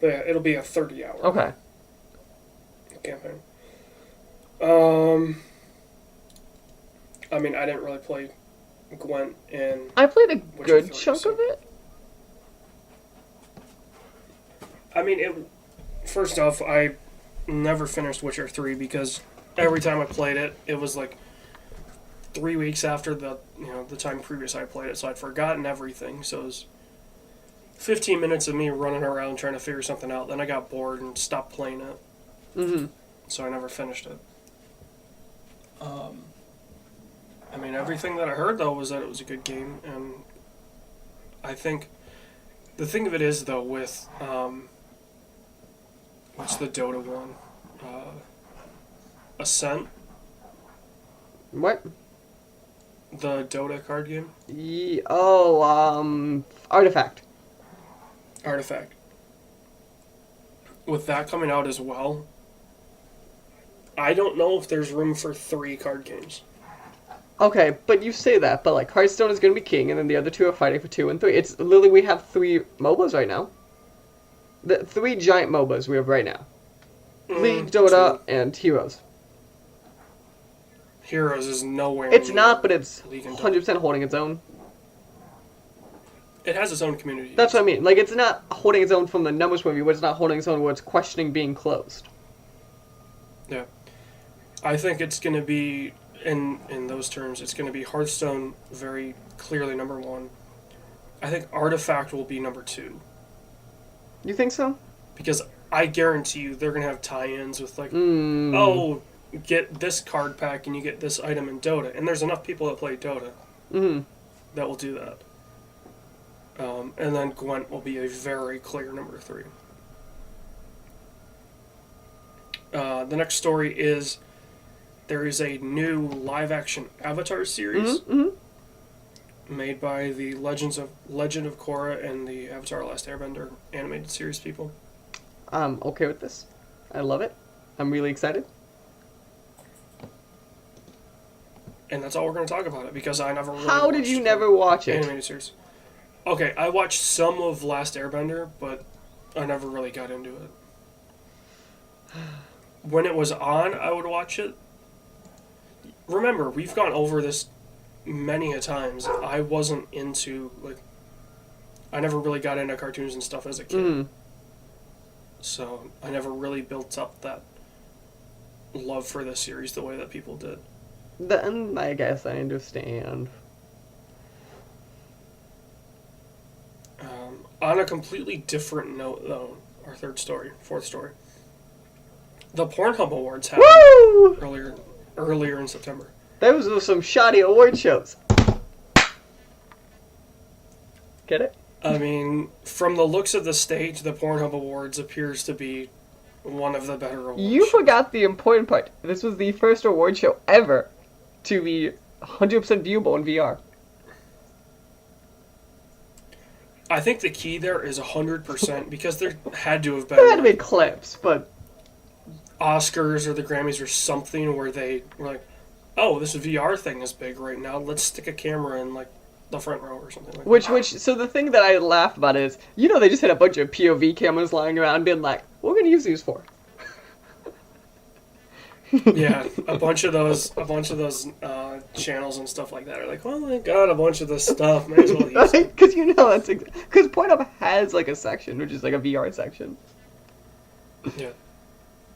But yeah, it'll be a 30-hour Okay. campaign. I mean, I didn't really play Gwent and I played a Witcher good 3, chunk so- of it. I mean, first off, I never finished Witcher 3 because every time I played it, it was like 3 weeks after the time previous I played it, so I'd forgotten everything. So it was 15 minutes of me running around trying to figure something out. Then I got bored and stopped playing it, Mm-hmm. so I never finished it. I mean, everything that I heard, though, was that it was a good game, and I think the thing of it is, though, with what's the Dota one? Ascent, What? the Dota card game, Artifact. Artifact. With that coming out as well, I don't know if there's room for 3 card games. Okay, but you say that, but like Hearthstone is going to be king, and then the other 2 are fighting for 2 and 3. It's literally we have 3 MOBAs right now. The 3 giant MOBAs we have right now: League, Dota, and Heroes. Heroes is nowhere. It's near not, but it's League and Dota. 100% holding its own. It has its own community. That's what I mean. Like, it's not holding its own from the numbers point of view, but it's not holding its own where it's questioning being closed. Yeah, I think it's going to be in those terms. It's going to be Hearthstone very clearly number 1. I think Artifact will be number 2. You think so? because I guarantee you they're gonna have tie-ins with like, oh, get this card pack and you get this item in Dota, and there's enough people that play Dota that will do that. And then Gwent will be a very clear number 3. The next story is there is a new live-action Avatar series made by the Legend of Korra and the Avatar: Last Airbender animated series people. I'm okay with this. I love it. I'm really excited. And that's all we're going to talk about it, because I never really How did you never watch it? Animated series. Okay, I watched some of Last Airbender, but I never really got into it. When it was on, I would watch it. Remember, we've gone over this many a times. I wasn't into, like... I never really got into cartoons and stuff as a kid. So, I never really built up that love for the series the way that people did. Then, I guess I understand. On a completely different note, though, our fourth story. The Pornhub Awards happened earlier in September. Those were some shoddy award shows. Get it? I mean, from the looks of the stage, the Pornhub Awards appears to be one of the better awards. You forgot the important part. This was the first award show ever to be 100% viewable in VR. I think the key there is 100%, because there had to have been... There had to be clips, but... Oscars or the Grammys or something where they were like, oh, this VR thing is big right now, let's stick a camera in, like, the front row or something like that. So the thing that I laugh about is, they just had a bunch of POV cameras lying around being like, what are we going to use these for? Yeah, a bunch of those channels and stuff like that are like, well, I got a bunch of this stuff, might as well use it. Because because Pornhub has like a section, which is like a VR section. Yeah.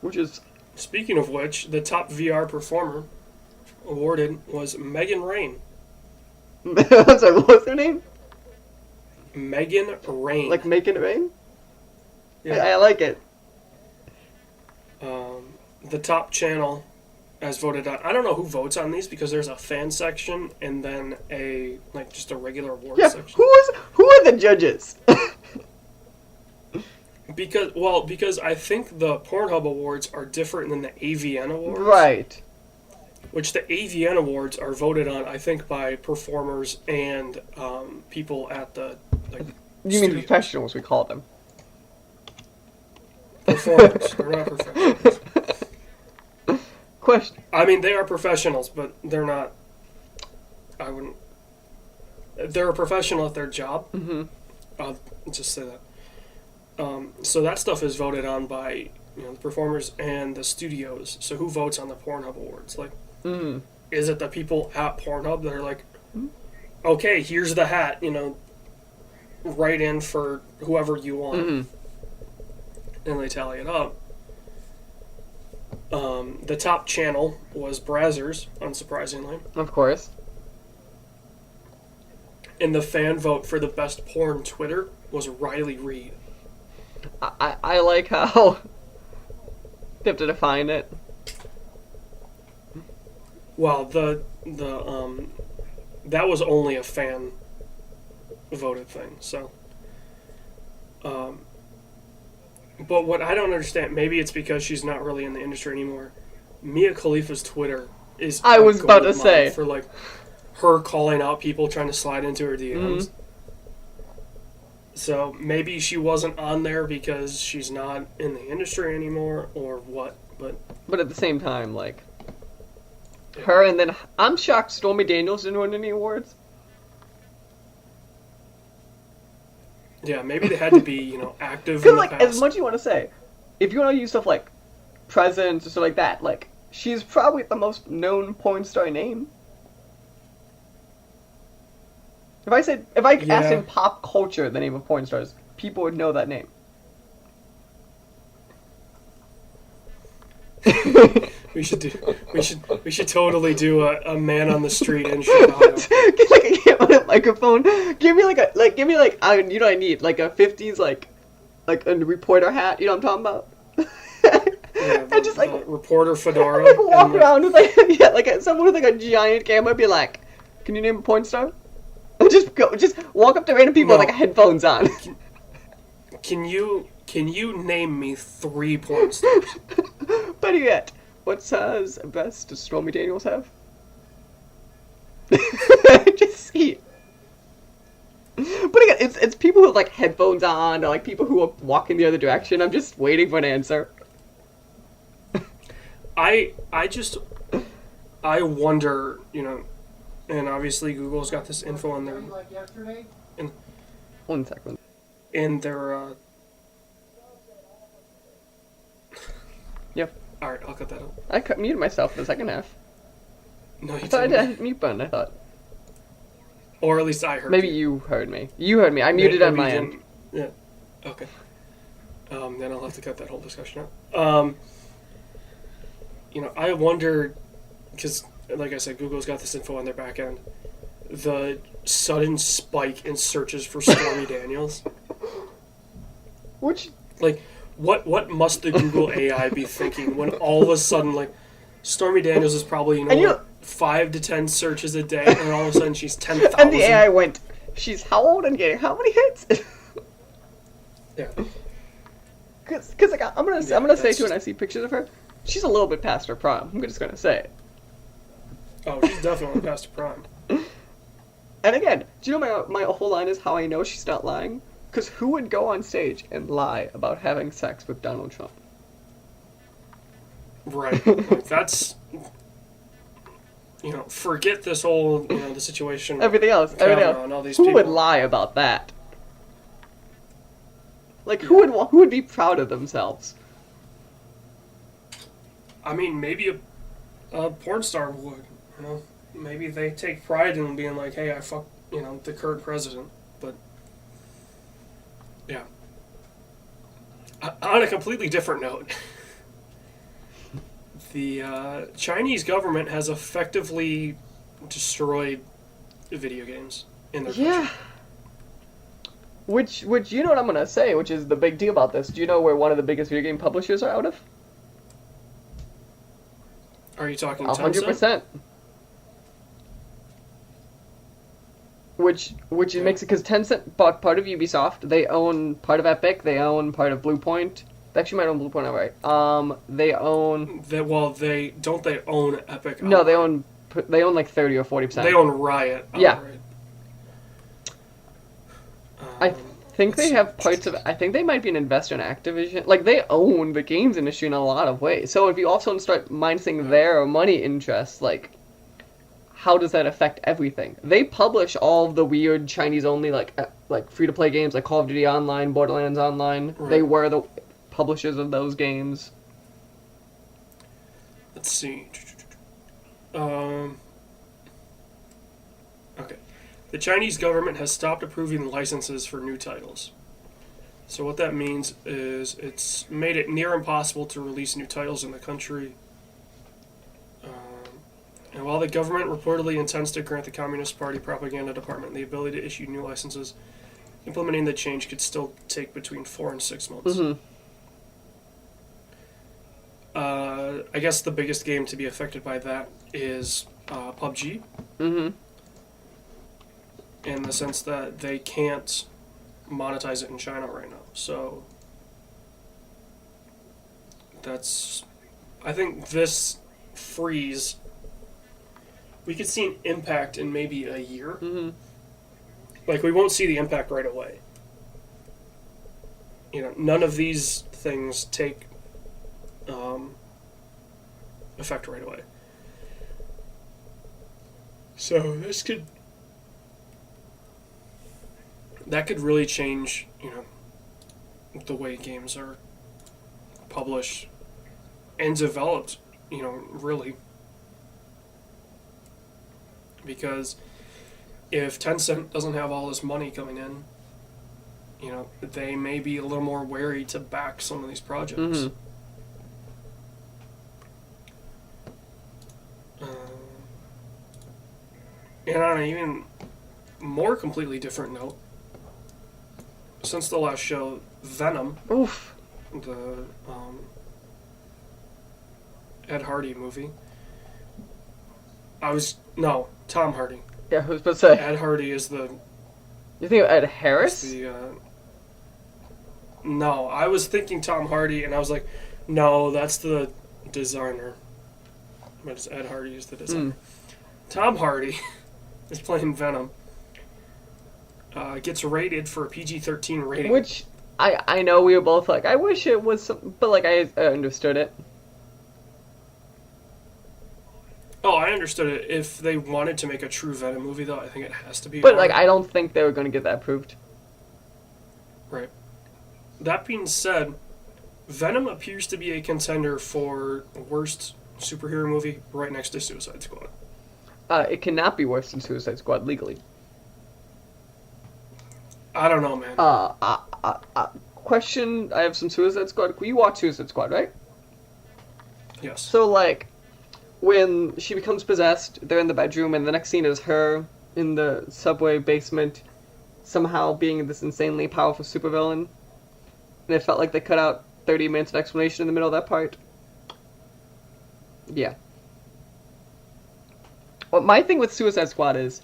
Which is... Speaking of which, the top VR performer awarded was Megan Rain. I'm sorry, what was her name? Megan Rain. Like making it rain? Yeah. I like it. The top channel as voted on. I don't know who votes on these, because there's a fan section and then just a regular awards section. Who are the judges? Because I think the Pornhub Awards are different than the AVN Awards. Right. Which the AVN Awards are voted on, I think, by performers and people at the You mean professionals, we call them. Performers. They're not professionals. Question. I mean, they are professionals, but they're not... They're a professional at their job. Mm-hmm. I'll just say that. So that stuff is voted on by the performers and the studios. So who votes on the Pornhub Awards? Is it the people at Pornhub that are like, okay, here's the hat, write in for whoever you want, and they tally it up. The top channel was Brazzers, unsurprisingly. Of course. And the fan vote for the best porn Twitter was Riley Reid. I like how they have to define it. Well, that was only a fan voted thing, so. But what I don't understand, maybe it's because she's not really in the industry anymore. Mia Khalifa's Twitter is... I was about to say. For, her calling out people trying to slide into her DMs. So maybe she wasn't on there because she's not in the industry anymore, or what, But at the same time, her, and then I'm shocked Stormy Daniels didn't win any awards. Yeah, maybe they had to be, active in the past. As much as you want to say, if you want to use stuff like presents or stuff like that, she's probably the most known porn star name. If I asked in pop culture the name of porn stars, people would know that name. We should totally do a man on the street in Chicago. Get a microphone. Give me I need a 50s like a reporter hat. You know what I'm talking about? Yeah, And just like the reporter fedora. like walk and, around with like yeah, like someone with like a giant camera be like, "Can you name a porn star?" And just walk up to random people No. with like headphones on. Can you name me 3 porn stars? Better yet, what size vest does Stormy Daniels have? Just see. But again, it's people with like headphones on, or like people who are walking the other direction. I'm just waiting for an answer. I wonder, and obviously Google's got this info in their One second. in their Yep. all right, I'll cut that out. I muted myself for the second half. No, you I thought I didn't. did a mute button. I thought Or at least I heard. maybe you heard me. You heard me. I muted on Maybe my you end. didn't. Yeah. Okay. Then I'll have to cut that whole discussion out. I wonder, because, like I said, Google's got this info on their back end. The sudden spike in searches for Stormy Daniels. Which Like, what must the Google AI be thinking when all of a sudden, like, Stormy Daniels is probably, And you- 5 to 10 searches a day, and then all of a sudden she's 10,000. and the AI went, she's how old and getting how many hits? Yeah. Because like I'm gonna say that's too when I see pictures of her, she's a little bit past her prime. I'm just gonna say it. Oh, she's definitely past her prime. And again, do you know my whole line is how I know she's not lying? Because who would go on stage and lie about having sex with Donald Trump? Right. Like, that's... forget this whole, the situation. Everything else. And all these Who people. would lie about that? Like who would be proud of themselves? I mean, maybe a porn star would, Maybe they take pride in being like, hey, I fucked, the current president. But, yeah. On a completely different note, the Chinese government has effectively destroyed video games in their country. Which you know what I'm gonna say, which is the big deal about this. Do you know where one of the biggest video game publishers are out of? Are you talking 100%. Which makes it because Tencent bought part of Ubisoft. They own part of Epic. They own part of Bluepoint. They actually might own Bluepoint outright. They own. They own Epic. No, outright? they own like 30 or 40%. They own Riot. Yeah. Outright. I think they have parts of. I think they might be an investor in Activision. Like they own the games industry in a lot of ways. So if you also start minusing their money interests, like, how does that affect everything? They publish all of the weird Chinese-only like free-to-play games like Call of Duty Online, Borderlands Online. Right. They were the publishers of those games. Let's see. Okay. The Chinese government has stopped approving licenses for new titles. So what that means is it's made it near impossible to release new titles in the country. And while the government reportedly intends to grant the Communist Party propaganda department the ability to issue new licenses, implementing the change could still take between 4 and 6 months. Mm-hmm. I guess the biggest game to be affected by that is PUBG. Mm-hmm. In the sense that they can't monetize it in China right now. So I think this freeze, we could see an impact in maybe a year. Mm-hmm. Like, we won't see the impact right away. None of these things take effect right away. So that could really change, the way games are published and developed, really. Because if Tencent doesn't have all this money coming in, they may be a little more wary to back some of these projects. Mm-hmm. And on an even more completely different note, since the last show, Venom, Oof. the Ed Hardy movie. Tom Hardy. Yeah, who's supposed to say? Ed Hardy is the. You think of Ed Harris? No, I was thinking Tom Hardy, and I was like, no, that's the designer. But Ed Hardy is the designer. Tom Hardy is playing Venom. Gets rated for a PG-13 rating. Which, I know we were both like, I wish it was some, but like, I understood it. Oh, I understood it. If they wanted to make a true Venom movie, though, I think it has to be. But, like, I don't think they were going to get that approved. Right. That being said, Venom appears to be a contender for worst superhero movie right next to Suicide Squad. It cannot be worse than Suicide Squad legally. I don't know, man. Question, I have some Suicide Squad. You watch Suicide Squad, right? Yes. So, like, when she becomes possessed, they're in the bedroom, and the next scene is her in the subway basement, somehow being this insanely powerful supervillain. And it felt like they cut out 30 minutes of explanation in the middle of that part. Yeah. Well, my thing with Suicide Squad is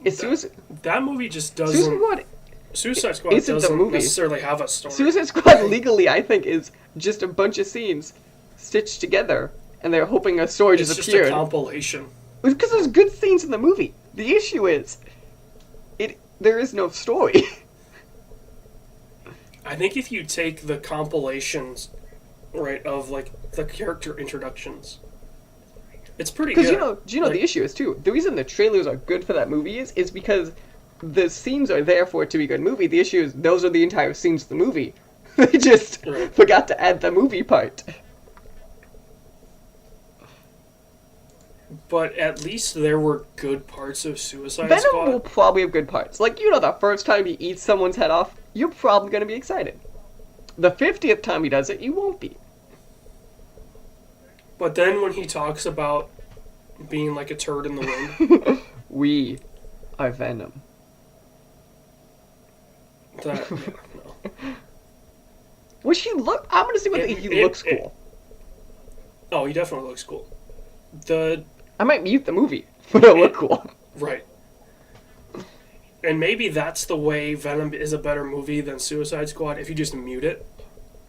that movie just doesn't... Suicide Squad doesn't necessarily have a story. Suicide Squad legally, I think, is just a bunch of scenes stitched together, and they're hoping a story just appeared. It's just a compilation. Because there's good scenes in the movie. The issue is, there is no story. I think if you take the compilations, right, of, like, the character introductions, it's pretty good. Because, do you know the issue is, too? The reason the trailers are good for that movie is because the scenes are there for it to be a good movie. The issue is, those are the entire scenes of the movie. They just forgot to add the movie part. But at least there were good parts of Suicide Venom Squad. will probably have good parts. Like, the first time he eats someone's head off, you're probably going to be excited. The 50th time he does it, you won't be. But then when he talks about being like a turd in the wind... We are Venom. That, no. Which he look... I'm going to see whether he looks cool. Oh, he definitely looks cool. I might mute the movie, but it'll look cool. Right. And maybe that's the way Venom is a better movie than Suicide Squad, if you just mute it.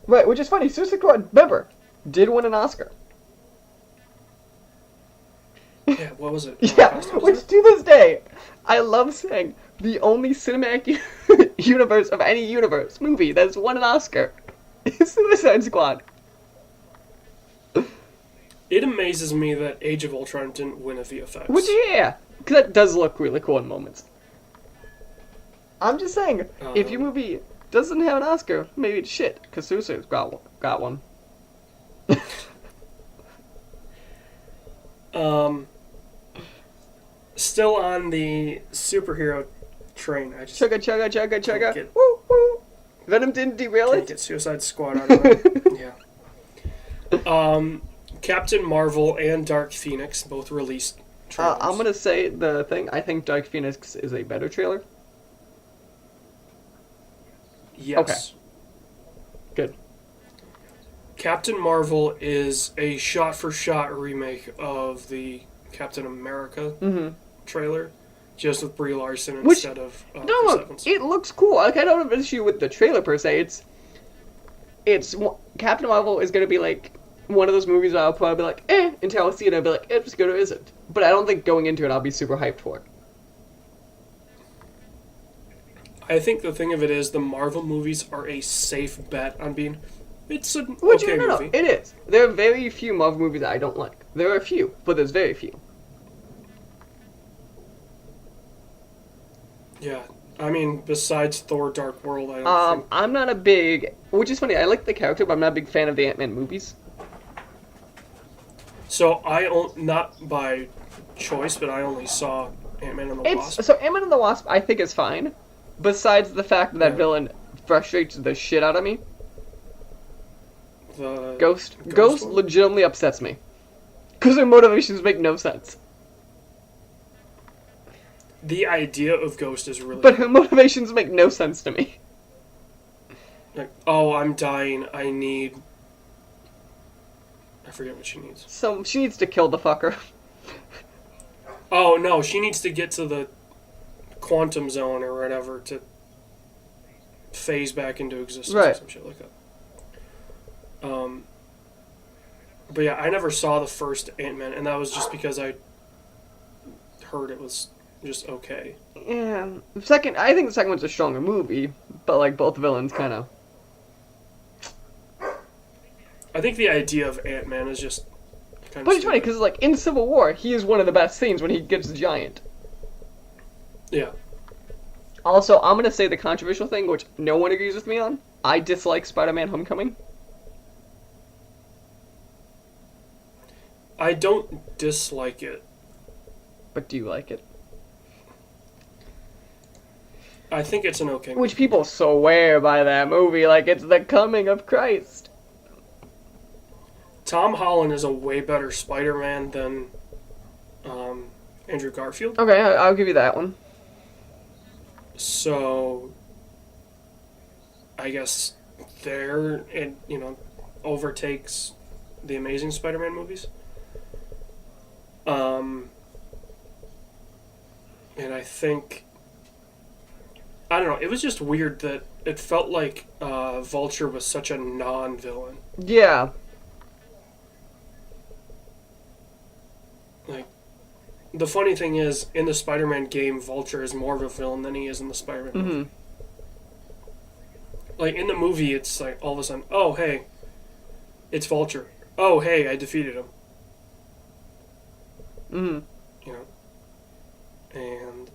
Right, which is funny. Suicide Squad, remember, did win an Oscar. Yeah, what was it? Yeah, which to this day, I love saying the only cinematic universe of any universe movie that's won an Oscar is Suicide Squad. It amazes me that Age of Ultron didn't win a VFX. Which, yeah, because that does look really cool in moments. I'm just saying, if your movie doesn't have an Oscar, maybe it's shit, because Suicide Squad got one. Still on the superhero train. I just Chugga. Woo, woo. Venom didn't derail can't it. get Suicide Squad out of it. Yeah. Captain Marvel and Dark Phoenix both released trailers. I'm gonna say the thing. I think Dark Phoenix is a better trailer. Yes. Okay. Good. Captain Marvel is a shot-for-shot remake of the Captain America trailer, just with Brie Larson instead of Chris Evans. It looks cool. Like, I don't have an issue with the trailer per se. It's Captain Marvel is gonna be like one of those movies where I'll probably be like, until I'll see it and I'll be like, it's good or isn't. But I don't think going into it I'll be super hyped for it. I think the thing of it is the Marvel movies are a safe bet on being... It's an Which, okay no, movie. It is. There are very few Marvel movies that I don't like. There are a few, but there's very few. Yeah. I mean, besides Thor Dark World, I don't think... I'm not a big... Which is funny, I like the character, but I'm not a big fan of the Ant-Man movies. So, not by choice, but I only saw Ant-Man and the Wasp. So, Ant-Man and the Wasp, I think, is fine. Besides the fact that villain frustrates the shit out of me. The Ghost one? legitimately upsets me. Because their motivations make no sense. The idea of Ghost is really... But her motivations make no sense to me. Like, oh, I'm dying. I forget what she needs. So she needs to kill the fucker. Oh, no, she needs to get to the quantum zone or whatever to phase back into existence or some shit like that. But yeah, I never saw the first Ant-Man, and that was just because I heard it was just okay. Yeah. I think the second one's a stronger movie, but like both villains kind of. I think the idea of Ant-Man is just kind of. But it's funny because like in Civil War, he is one of the best scenes when he gets giant. Yeah. Also, I'm gonna say the controversial thing, which no one agrees with me on. I dislike Spider-Man: Homecoming. I don't dislike it. But do you like it? I think it's an okay movie. Which people swear by that movie like it's the coming of Christ. Tom Holland is a way better Spider-Man than Andrew Garfield. Okay, I'll give you that one. So, I guess it overtakes the Amazing Spider-Man movies. And I think, I don't know, it was just weird that it felt like Vulture was such a non-villain. Yeah. Like, the funny thing is, in the Spider-Man game, Vulture is more of a villain than he is in the Spider-Man movie. Like, in the movie, it's like, all of a sudden, oh, hey, it's Vulture. Oh, hey, I defeated him. You know? And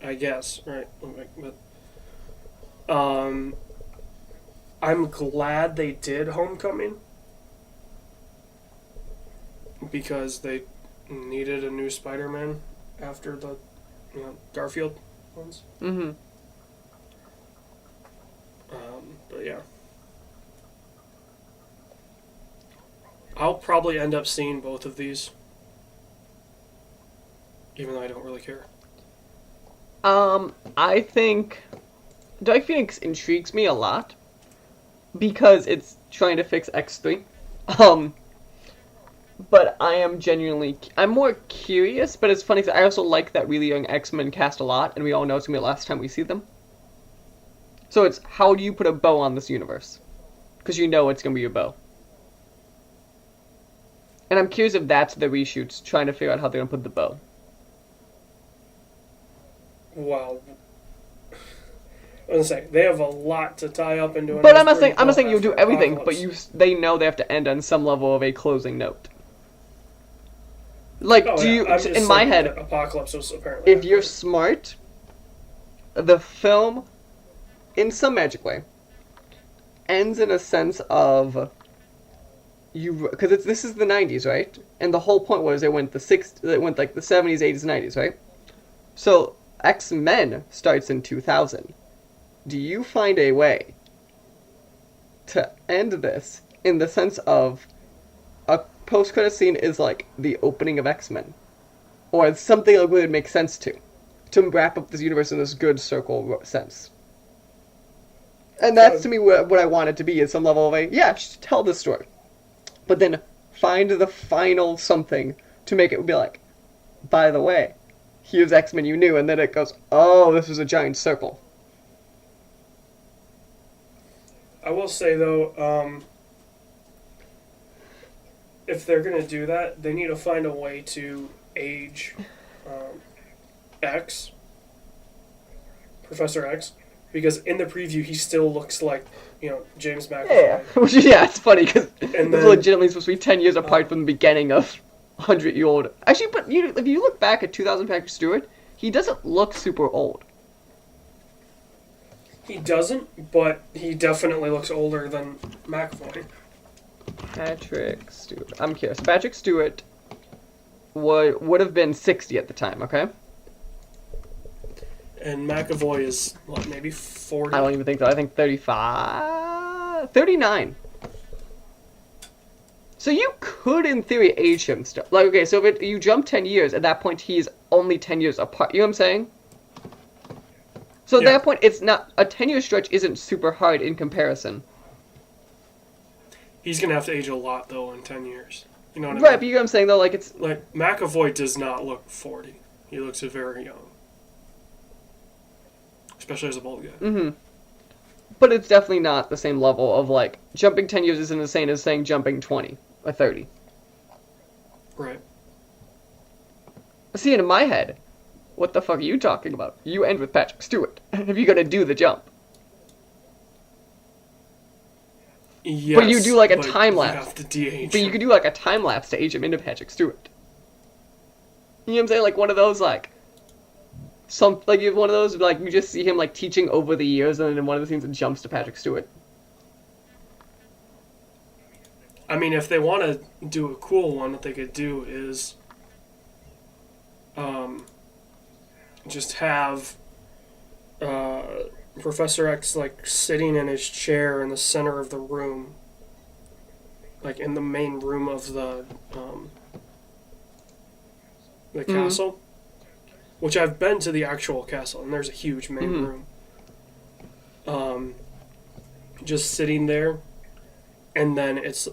I guess, right? But I'm glad they did Homecoming because they needed a new Spider-Man after the Garfield ones. But yeah, I'll probably end up seeing both of these. Even though I don't really care. I think Dark Phoenix intrigues me a lot because it's trying to fix X3. But I'm more curious, but it's funny because I also like that really young X-Men cast a lot, and we all know it's going to be the last time we see them. So it's, how do you put a bow on this universe? Because you know it's going to be a bow. And I'm curious if that's the reshoots, trying to figure out how they're going to put the bow. Wow. I was gonna say, they have a lot to tie up into. But I'm not saying you'll do everything, but they know they have to end on some level of a closing note. Like, in my head, Apocalypse was apparently. If you're smart, the film, in some magic way, ends in a sense of because this is the 90s, right? And the whole point was it went like the 70s, 80s, 90s, right? So X-Men starts in 2000. Do you find a way to end this in the sense of a post-credit scene is like the opening of X-Men? Or something that would make sense to wrap up this universe in this good circle sense. And that's to me what I want it to be, is some level of just tell this story. But then find the final something to make it be like, by the way, here's X-Men you knew, and then it goes, oh, this is a giant circle. I will say, though, if they're going to do that, they need to find a way to age Professor X, because in the preview he still looks like, James McAvoy. Yeah, it's funny, because it's legitimately supposed to be 10 years apart from the beginning of 100-year-old. Actually, but if you look back at 2000 Patrick Stewart, he doesn't look super old. He doesn't, but he definitely looks older than McAvoy. Patrick Stewart. I'm curious. Patrick Stewart would have been 60 at the time, okay? And McAvoy is, maybe 40? I don't even think so. I think 35? 39. So you could, in theory, age him still. Okay, so if you jump 10 years, at that point he's only 10 years apart. You know what I'm saying? So at Yeah. that point, it's not a 10-year stretch isn't super hard in comparison. He's gonna have to age a lot though in 10 years. You know what I Right, mean? but you know what I'm saying though, like it's Like McAvoy does not look 40. He looks very young, especially as a bald guy. but it's definitely not the same level of like jumping 10 years isn't the same as saying jumping 20 or 30. Right. See, in my head, what the fuck are you talking about? You end with Patrick Stewart. If you're gonna do the jump. Yes, But you do like a but time you lapse. have to de-age But you him. could do like a time lapse to age him into Patrick Stewart. You know what I'm saying? Like one of those like you have one of those like you just see him like teaching over the years, and then in one of the scenes it jumps to Patrick Stewart. I mean, if they want to do a cool one, what they could do is just have Professor X like sitting in his chair in the center of the room, like in the main room of the castle, which I've been to the actual castle, and there's a huge main room. Just sitting there, and then it's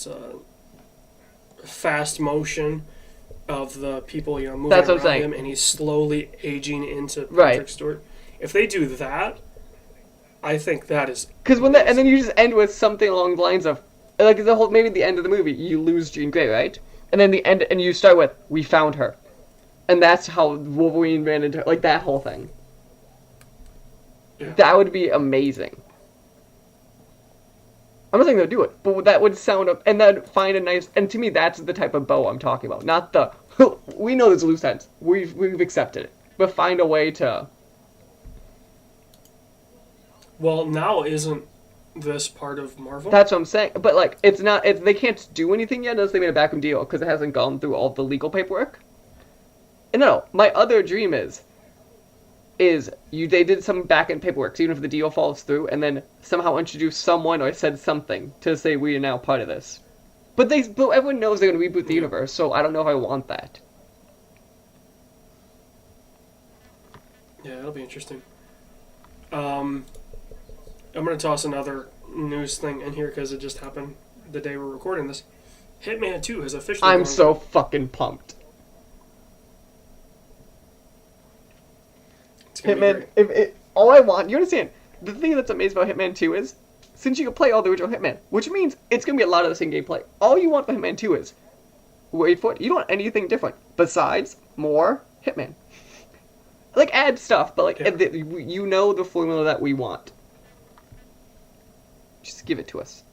a fast motion of the people moving That's what I'm around saying. him, and he's slowly aging into Patrick Right. Stewart. If they do that, I think that is Because when that, and then you just end with something along the lines of, like the whole maybe the end of the movie, you lose Jean Grey, right? And then the end, and you start with, "We found her," and that's how Wolverine ran into like that whole thing. Yeah. That would be amazing. I'm not saying they'll do it, but that would sound up, and then find a nice. And to me, that's the type of bow I'm talking about, not the. We know there's loose ends. We've accepted it, but find a way to. Well, now isn't this part of Marvel? That's what I'm saying. But like, it's not. They can't do anything yet unless they made a backroom deal because it hasn't gone through all the legal paperwork. And no, my other dream is they did some back-end paperwork, so even if the deal falls through, and then somehow introduce someone or said something to say we are now part of this. But everyone knows they're going to reboot the universe, so I don't know if I want that. Yeah, it'll be interesting. I'm going to toss another news thing in here because it just happened the day we're recording this. Hitman 2 has officially I'm gone so fucking pumped. It's gonna be Hitman, great. all I want, you understand, the thing that's amazing about Hitman 2 is, since you can play all the original Hitman, which means it's going to be a lot of the same gameplay, all you want for Hitman 2 is, wait for it, you don't want anything different besides more Hitman. Like, add stuff, but like, Yeah. you know the formula that we want. Just give it to us.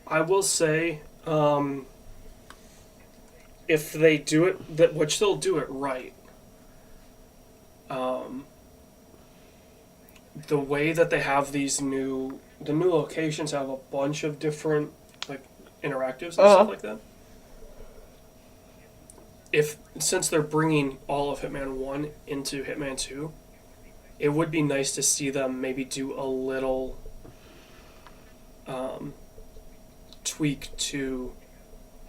I will say, if they do it, which they'll do it right, the way that they have the new locations have a bunch of different like interactives and stuff like that. Since they're bringing all of Hitman 1 into Hitman 2, it would be nice to see them maybe do a little tweak to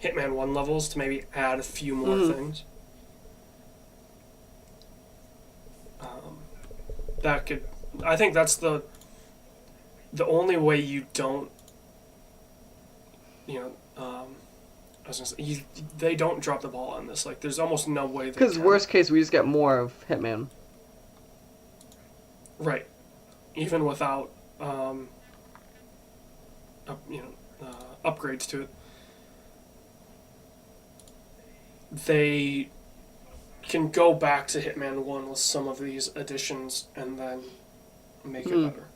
Hitman 1 levels to maybe add a few more things. I think that's the only way you don't, I was gonna say, they don't drop the ball on this. Like, there's almost no way they Because can. worst case, we just get more of Hitman. Right. Even without, upgrades to it. They can go back to Hitman 1 with some of these additions and then make it better.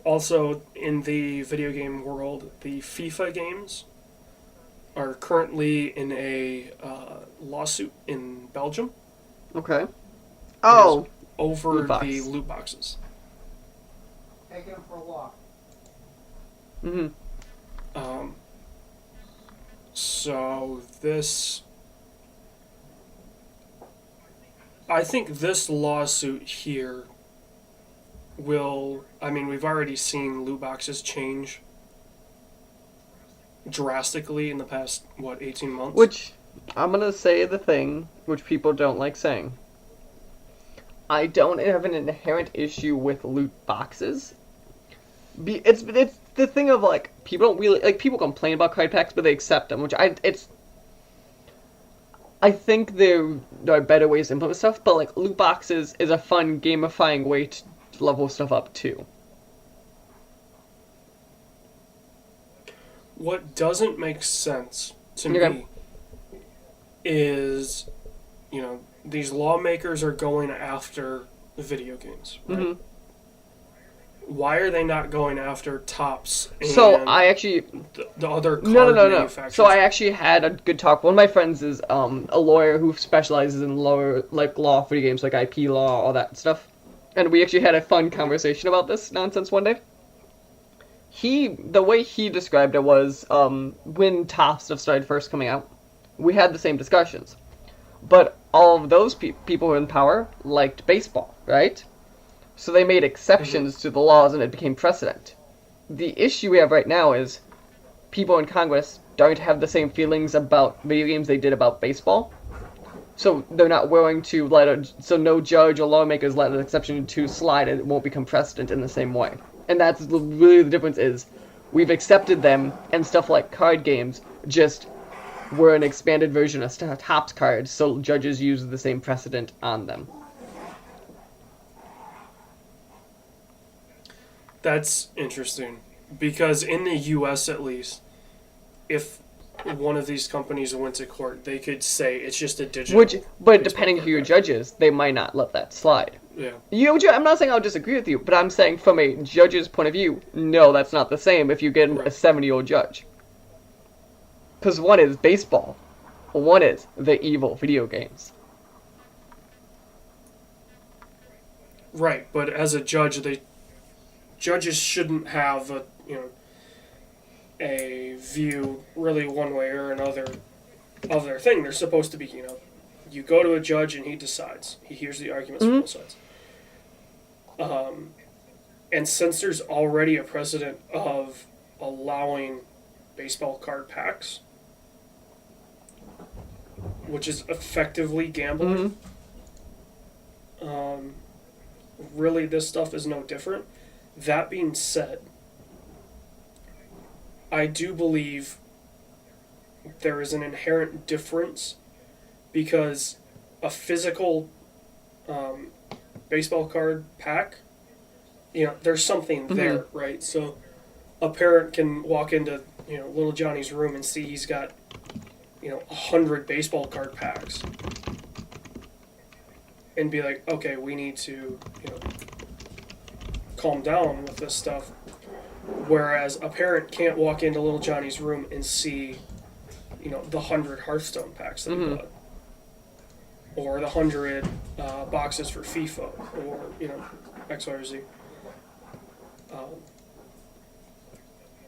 Also, in the video game world, the FIFA games are currently in a lawsuit in Belgium. Okay. Oh. Over Loot box. the loot boxes. Taking him for a walk. Mm-hmm. So I think this lawsuit here we've already seen loot boxes change drastically in the past, 18 months? Which, I'm gonna say the thing which people don't like saying. I don't have an inherent issue with loot boxes. It's the thing of like people don't really like people complain about card packs, but they accept them, which I think there are better ways to implement stuff. But like loot boxes is a fun gamifying way to level stuff up too. What doesn't make sense to Okay. me is, these lawmakers are going after video games, right? Mm-hmm. Why are they not going after Tops and So I actually the other card no. manufacturers? So I actually had a good talk. One of my friends is a lawyer who specializes in law for games, like IP law, all that stuff. And we actually had a fun conversation about this nonsense one day. The way he described it was when Top stuff started first coming out, we had the same discussions. But all of those people who were in power liked baseball, right? So they made exceptions to the laws and it became precedent. The issue we have right now is people in Congress don't have the same feelings about video games they did about baseball. So they're not willing to so no judge or lawmakers let an exception to slide and it won't become precedent in the same way. And that's really the difference is we've accepted them and stuff like card games just were an expanded version of Topps cards, so judges use the same precedent on them. That's interesting, because in the U.S. at least, if one of these companies went to court, they could say it's just a digital. But depending who your judge is, they might not let that slide. Yeah. I'm not saying I'll disagree with you, but I'm saying from a judge's point of view, no, that's not the same if you get a 70-year-old judge. Because one is baseball, one is the evil video games. Right, but as a judge, judges shouldn't have a view really one way or another of their thing. They're supposed to be, you go to a judge and he decides. He hears the arguments from both sides. And since there's already a precedent of allowing baseball card packs, which is effectively gambling, really this stuff is no different. That being said, I do believe there is an inherent difference because a physical baseball card pack, there's something there, right? So a parent can walk into, little Johnny's room and see he's got, 100 baseball card packs and be like, okay, we need to, calm down with this stuff. Whereas a parent can't walk into little Johnny's room and see, the 100 Hearthstone packs that he bought. Or the 100 boxes for FIFA, or, X, Y, or Z.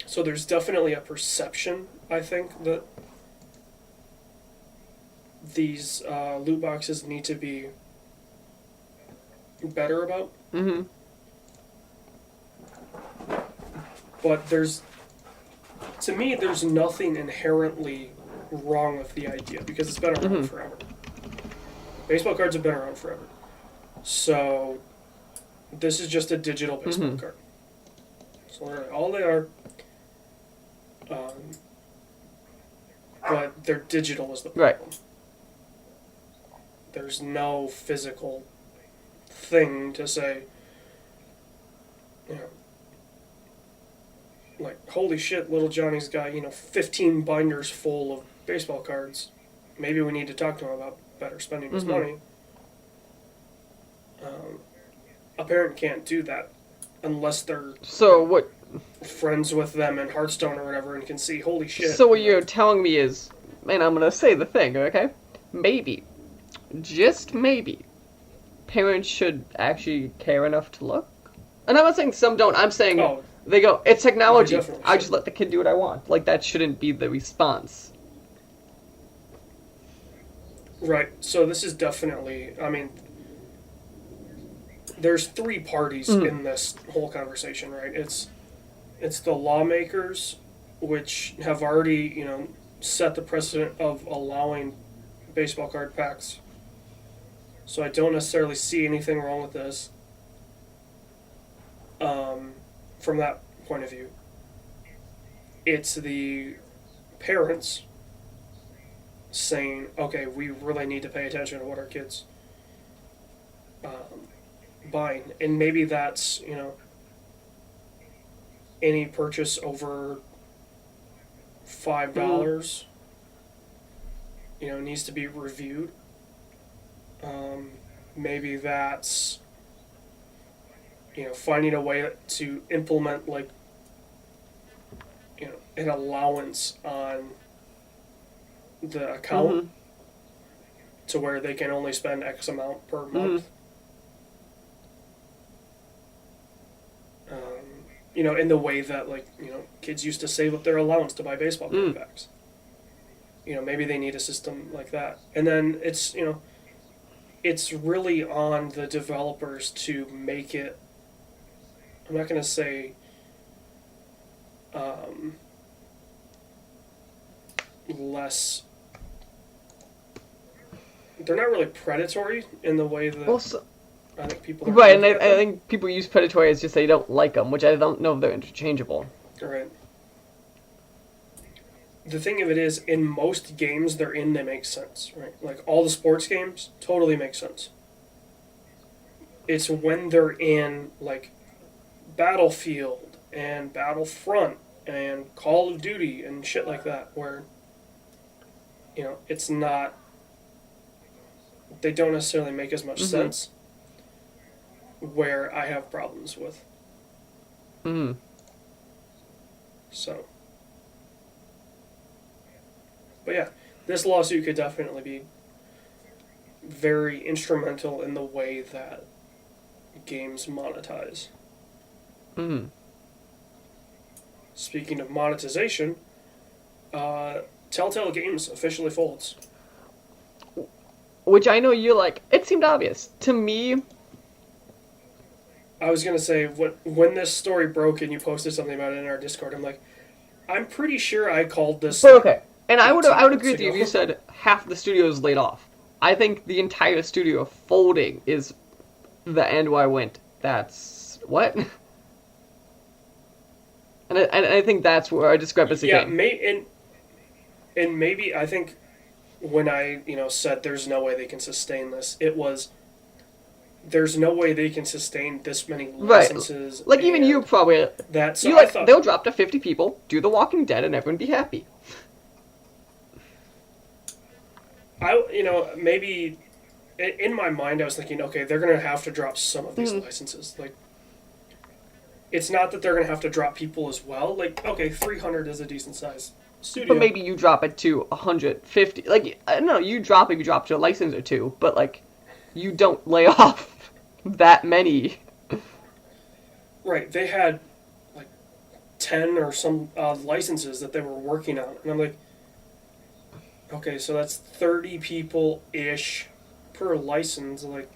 So there's definitely a perception, I think, that these loot boxes need to be better about. But to me, there's nothing inherently wrong with the idea because it's been around forever. Baseball cards have been around forever. So this is just a digital baseball card. So literally all they are. But they're digital is the problem. Right. There's no physical thing to say, like, holy shit, little Johnny's got, 15 binders full of baseball cards. Maybe we need to talk to him about better spending his money. A parent can't do that unless they're friends with them in Hearthstone or whatever and can see, holy shit. So what you're telling me is, and I'm going to say the thing, okay? Maybe, just maybe, parents should actually care enough to look. And I'm not saying some don't, I'm saying they go, it's technology, I just let the kid do what I want. Like, that shouldn't be the response. Right, so this is definitely, there's three parties in this whole conversation, right? It's the lawmakers, which have already, set the precedent of allowing baseball card packs. So I don't necessarily see anything wrong with this from that point of view. It's the parents saying, okay, we really need to pay attention to what our kids buying. And maybe that's, any purchase over $5, needs to be reviewed. Maybe that's, finding a way to implement, like, an allowance on the account to where they can only spend X amount per month. In the way that, like, kids used to save up their allowance to buy baseball card packs. Maybe they need a system like that. And then it's, it's really on the developers to make it, I'm not going to say less, they're not really predatory in the way that I think people are. Right, and I think people use predatory as just they don't like them, which I don't know if they're interchangeable. Right. The thing of it is, in most games they're in, they make sense, right? Like, all the sports games totally make sense. It's when they're in, like, Battlefield and Battlefront and Call of Duty and shit like that, where, it's not, they don't necessarily make as much sense, where I have problems with. So. But yeah, this lawsuit could definitely be very instrumental in the way that games monetize. Speaking of monetization, Telltale Games officially folds. Which I know you're like, it seemed obvious. To me... I was going to say, when this story broke and you posted something about it in our Discord, I'm like, I'm pretty sure I called this... But okay, and I would agree with you if you said half the studio is laid off. I think the entire studio folding is the end where I went, that's... what? And I think that's where I discrepancy came. Yeah, and maybe, I think, when I, said there's no way they can sustain this, it was... There's no way they can sustain this many licenses. Right. Like, even you probably... So you thought, they'll drop to 50 people, do The Walking Dead, and everyone be happy. Maybe... In my mind, I was thinking, okay, they're going to have to drop some of these licenses. Like, it's not that they're going to have to drop people as well. Like, okay, 300 is a decent size studio. But maybe you drop it to 150. Like, I don't know, you drop to a license or two, but, like, you don't lay off that many. Right, they had, like, 10 or some licenses that they were working on. And I'm like, okay, so that's 30 people-ish per license. Like,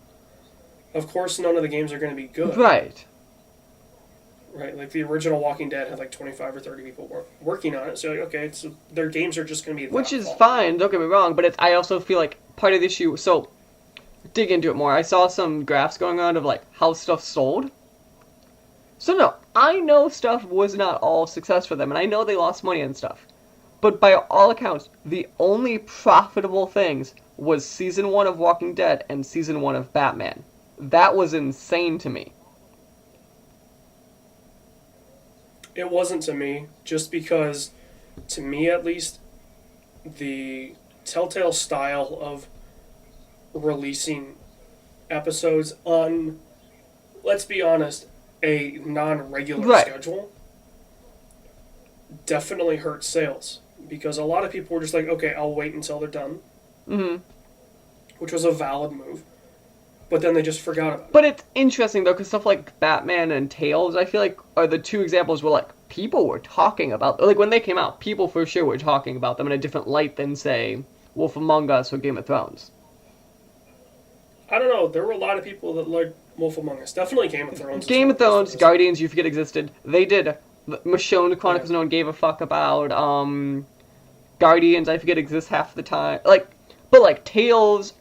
of course none of the games are going to be good. Right. Right, like the original Walking Dead had like 25 or 30 people working on it. So, like, okay, so their games are just going to be that Which is long. fine, don't get me wrong, but I also feel like part of the issue... So, dig into it more. I saw some graphs going on of, like, how stuff sold. So, no, I know stuff was not all success for them, and I know they lost money and stuff. But by all accounts, the only profitable things was Season 1 of Walking Dead and Season 1 of Batman. That was insane to me. It wasn't to me, just because, to me at least, the Telltale style of releasing episodes on, let's be honest, a non-regular schedule definitely hurts sales. Because a lot of people were just like, okay, I'll wait until they're done. Which was a valid move. But then they just forgot about it. But it's interesting, though, because stuff like Batman and Tales, I feel like, are the two examples where, like, people were talking about... Like, when they came out, people for sure were talking about them in a different light than, say, Wolf Among Us or Game of Thrones. I don't know. There were a lot of people that liked Wolf Among Us. Definitely Game of Thrones. Game of Thrones, Guardians, you forget existed. They did. Michonne Chronicles No One Gave a Fuck about. Guardians, I forget, exists half the time. Like, but like Tales,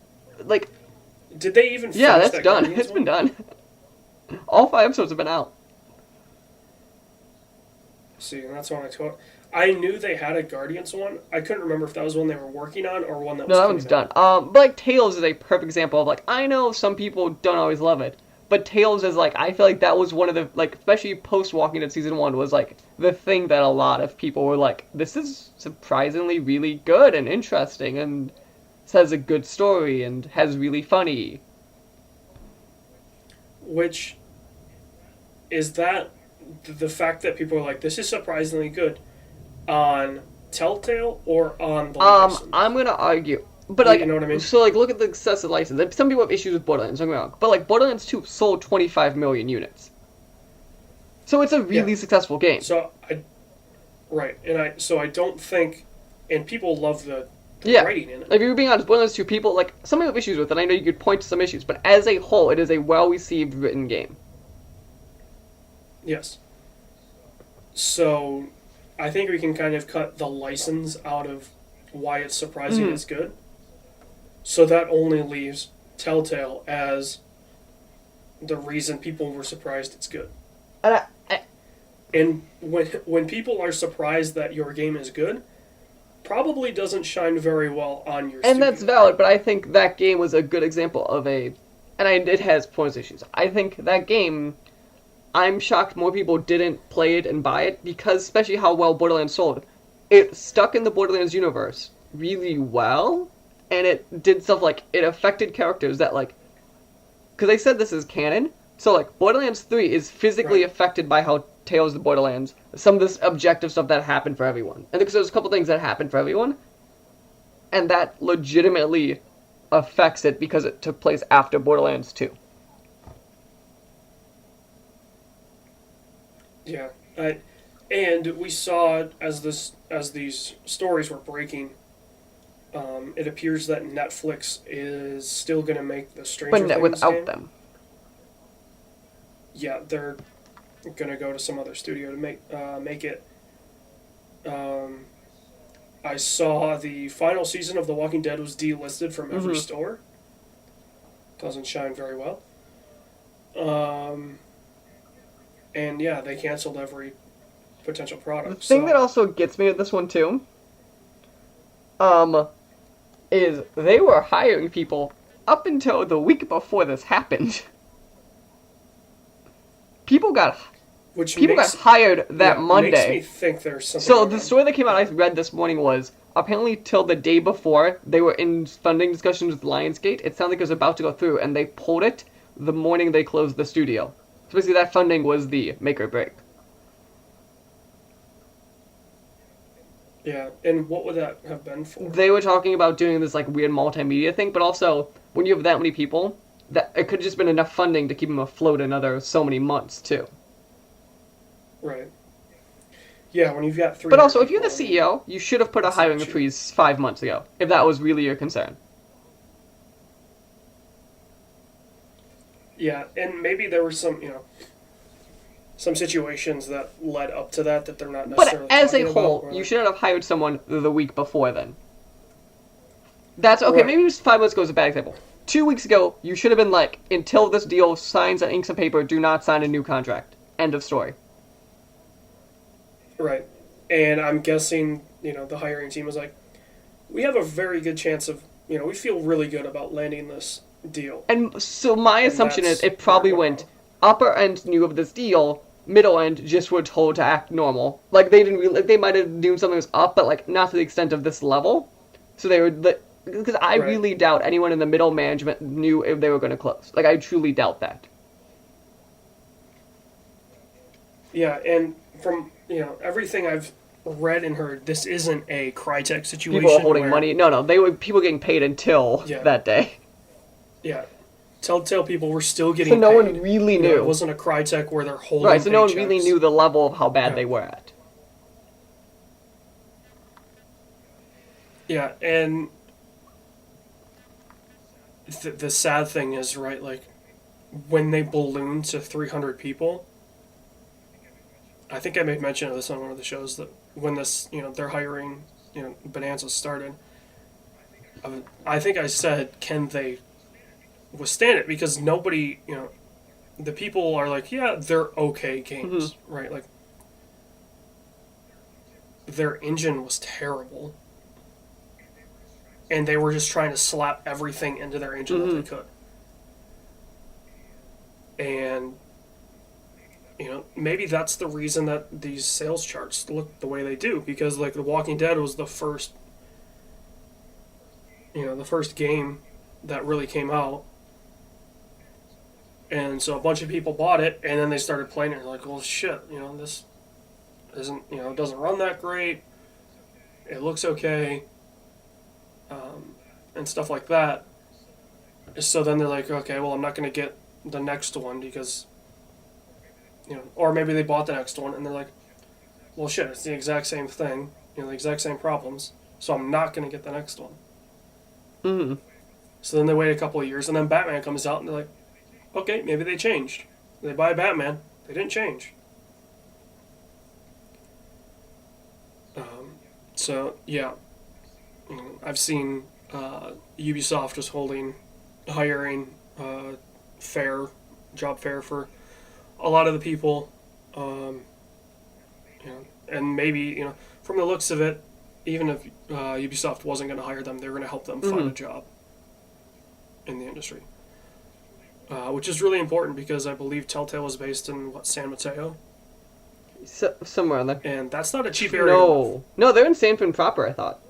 like, Did they even finish yeah, that's that done. Guardians It's been one? done. All 5 episodes have been out. See, and that's when I knew they had a Guardians one. I couldn't remember if that was one they were working on or one that No, was that coming one's out. done. But like Tales is a perfect example of like, I know some people don't always love it, but Tales is like, I feel like that was one of the, like, especially post Walking Dead season 1 was like the thing that a lot of people were like, this is surprisingly really good and interesting and says a good story and has really funny. Which is that the fact that people are like, this is surprisingly good on Telltale or on the license? I'm gonna argue, but You like, know what I mean? so like, look at the success of the license. Like, some people have issues with Borderlands, don't get me wrong, but like, Borderlands 2 sold 25 million units, so it's a really successful game. So I don't think, and people love the Yeah, writing in it. like, if you're being honest, Borderlands 2 people, like, some people have issues with it, and I know you could point to some issues, but as a whole, it is a well-received written game. Yes. So, I think we can kind of cut the license out of why it's surprising it's good. So that only leaves Telltale as the reason people were surprised it's good. And And when people are surprised that your game is good, probably doesn't shine very well on your and that's studio. valid, but I think that game was a good example of it has points issues. I think that game, I'm shocked more people didn't play it and buy it, because especially how well Borderlands sold. It stuck in the Borderlands universe really well, and it did stuff like, it affected characters that, like, because they said this is canon, so like, Borderlands 3 is physically Right. affected by how Tales of the Borderlands, some of this objective stuff that happened for everyone. And because there's a couple things that happened for everyone, and that legitimately affects it because it took place after Borderlands 2. Yeah, and we saw as these stories were breaking, it appears that Netflix is still going to make the Stranger But Things without game. them. Yeah, they're going to go to some other studio to make it. I saw the final season of The Walking Dead was delisted from every store. Doesn't shine very well. And yeah, they canceled every potential product. The thing that also gets me with this one too, is they were hiring people up until the week before this happened. People got hired that Monday. Makes me think there's something. So going the on. story that came out I read this morning was, apparently till the day before, they were in funding discussions with Lionsgate. It sounded like it was about to go through, and they pulled it the morning they closed the studio. So basically that funding was the make or break. Yeah, and what would that have been for? They were talking about doing this like weird multimedia thing, but also, when you have that many people, that it could have just been enough funding to keep them afloat another so many months, too. Right. Yeah, when you've got three. But also, if you're the CEO, you should have put a hiring freeze 5 months ago, if that was really your concern. Yeah, and maybe there were some, some situations that led up to that they're not necessarily. But as a talking whole, about, you shouldn't have hired someone the week before then. That's okay, Right. maybe just 5 months ago is a bad example. 2 weeks ago, you should have been like, until this deal signs and inks a paper, do not sign a new contract. End of story. Right, and I'm guessing the hiring team was like, we have a very good chance of we feel really good about landing this deal. And so my And assumption is that's it probably where it went, went upper end knew of this deal, middle end just were told to act normal. Like, they didn't really, like, they might have knew something was up, but like, not to the extent of this level. So they were, because I Right. really doubt anyone in the middle management knew if they were going to close. Like, I truly doubt that. Yeah, and from everything I've read and heard, this isn't a Crytek situation. People are holding where- money. No, they were people getting paid until Yeah. that day. Yeah, Telltale people were still getting. So no paid. one really You know, knew. It wasn't a Crytek where they're holding. Right, so no one really paychecks. knew the level of how bad Yeah. they were at. Yeah, and the sad thing is, right, like, when they ballooned to 300 people, I think I made mention of this on one of the shows, that when this, they're hiring Bonanza started, I think I said, can they withstand it? Because nobody, the people are like, yeah, they're okay games, right? Like, their engine was terrible, and they were just trying to slap everything into their engine that they could. And, maybe that's the reason that these sales charts look the way they do, because, like, The Walking Dead was the first, the first game that really came out. And so a bunch of people bought it, and then they started playing it, and they're like, well, shit, this isn't, it doesn't run that great. It looks okay. And stuff like that. So then they're like, okay, well, I'm not going to get the next one because, or maybe they bought the next one, and they're like, well, shit, it's the exact same thing, the exact same problems, so I'm not going to get the next one. So then they wait a couple of years, and then Batman comes out, and they're like, okay, maybe they changed. They buy Batman. They didn't change. So, yeah. I've seen Ubisoft was hiring job fair for a lot of the people. And maybe, from the looks of it, even if Ubisoft wasn't going to hire them, they were going to help them find a job in the industry. Which is really important because I believe Telltale is based in, San Mateo? Somewhere in there. And that's not a cheap area. No, they're in San Fran proper, I thought.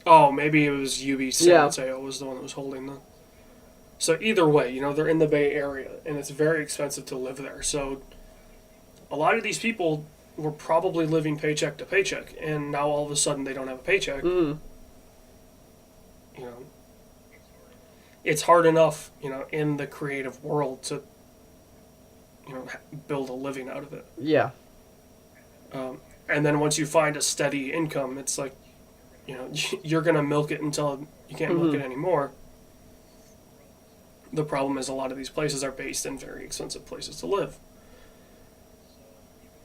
Oh, maybe it was San Mateo was the one that was holding them. So either way, they're in the Bay Area, and it's very expensive to live there. So a lot of these people were probably living paycheck to paycheck, and now all of a sudden they don't have a paycheck. It's hard enough, in the creative world to, build a living out of it. Yeah. And then once you find a steady income, it's like, you're going to milk it until you can't milk it anymore. The problem is a lot of these places are based in very expensive places to live.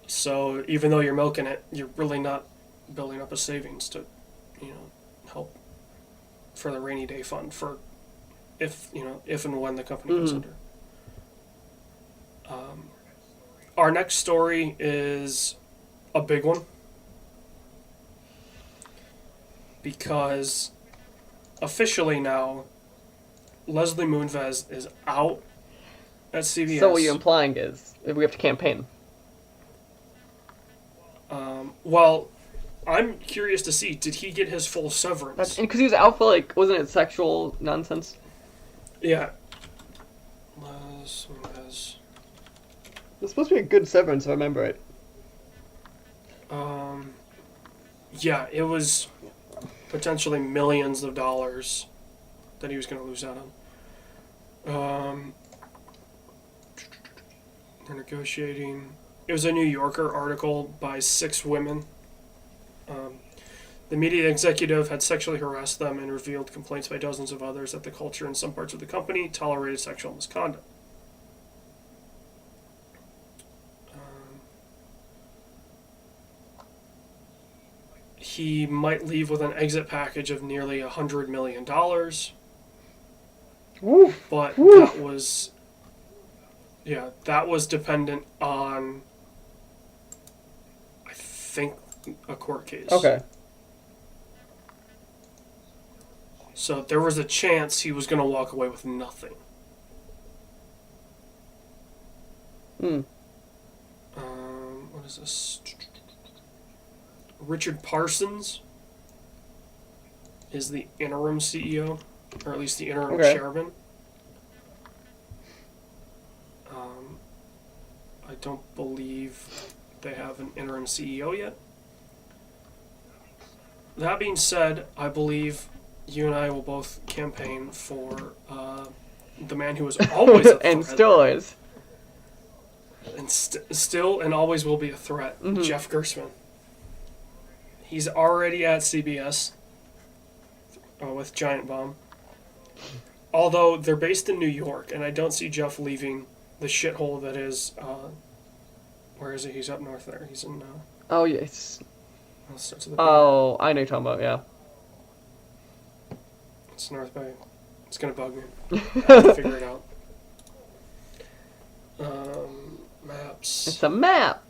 So even though you're milking it, you're really not building up a savings to, help for the rainy day fund for if and when the company goes under. Our next story is a big one because officially now Leslie Moonves is out at CBS. So what you're implying is we have to campaign. Well, I'm curious to see, did he get his full severance? Because he was out for, wasn't it sexual nonsense? Yeah. Les Moonves. It's supposed to be a good severance, if I remember right. Yeah, it was potentially millions of dollars that he was going to lose out on. They're negotiating. It was a New Yorker article by 6 women. The media executive had sexually harassed them and revealed complaints by dozens of others that the culture in some parts of the company tolerated sexual misconduct. He might leave with an exit package of nearly $100 million. Woof. But that was dependent on, I think, a court case. Okay. So there was a chance he was going to walk away with nothing. What is this? Richard Parsons is the interim CEO, or at least the interim chairman. I don't believe they have an interim CEO yet. That being said, I believe you and I will both campaign for the man who was always a threat. And still is. And still and always will be a threat. Jeff Gerstmann. He's already at CBS with Giant Bomb. Although they're based in New York, and I don't see Jeff leaving the shithole that is... where is he? He's up north there. He's in Oh, yes. It starts with a B. Oh, I know you're talking about, yeah. It's North Bay. It's gonna bug me. I have to figure it out. Maps. It's a map.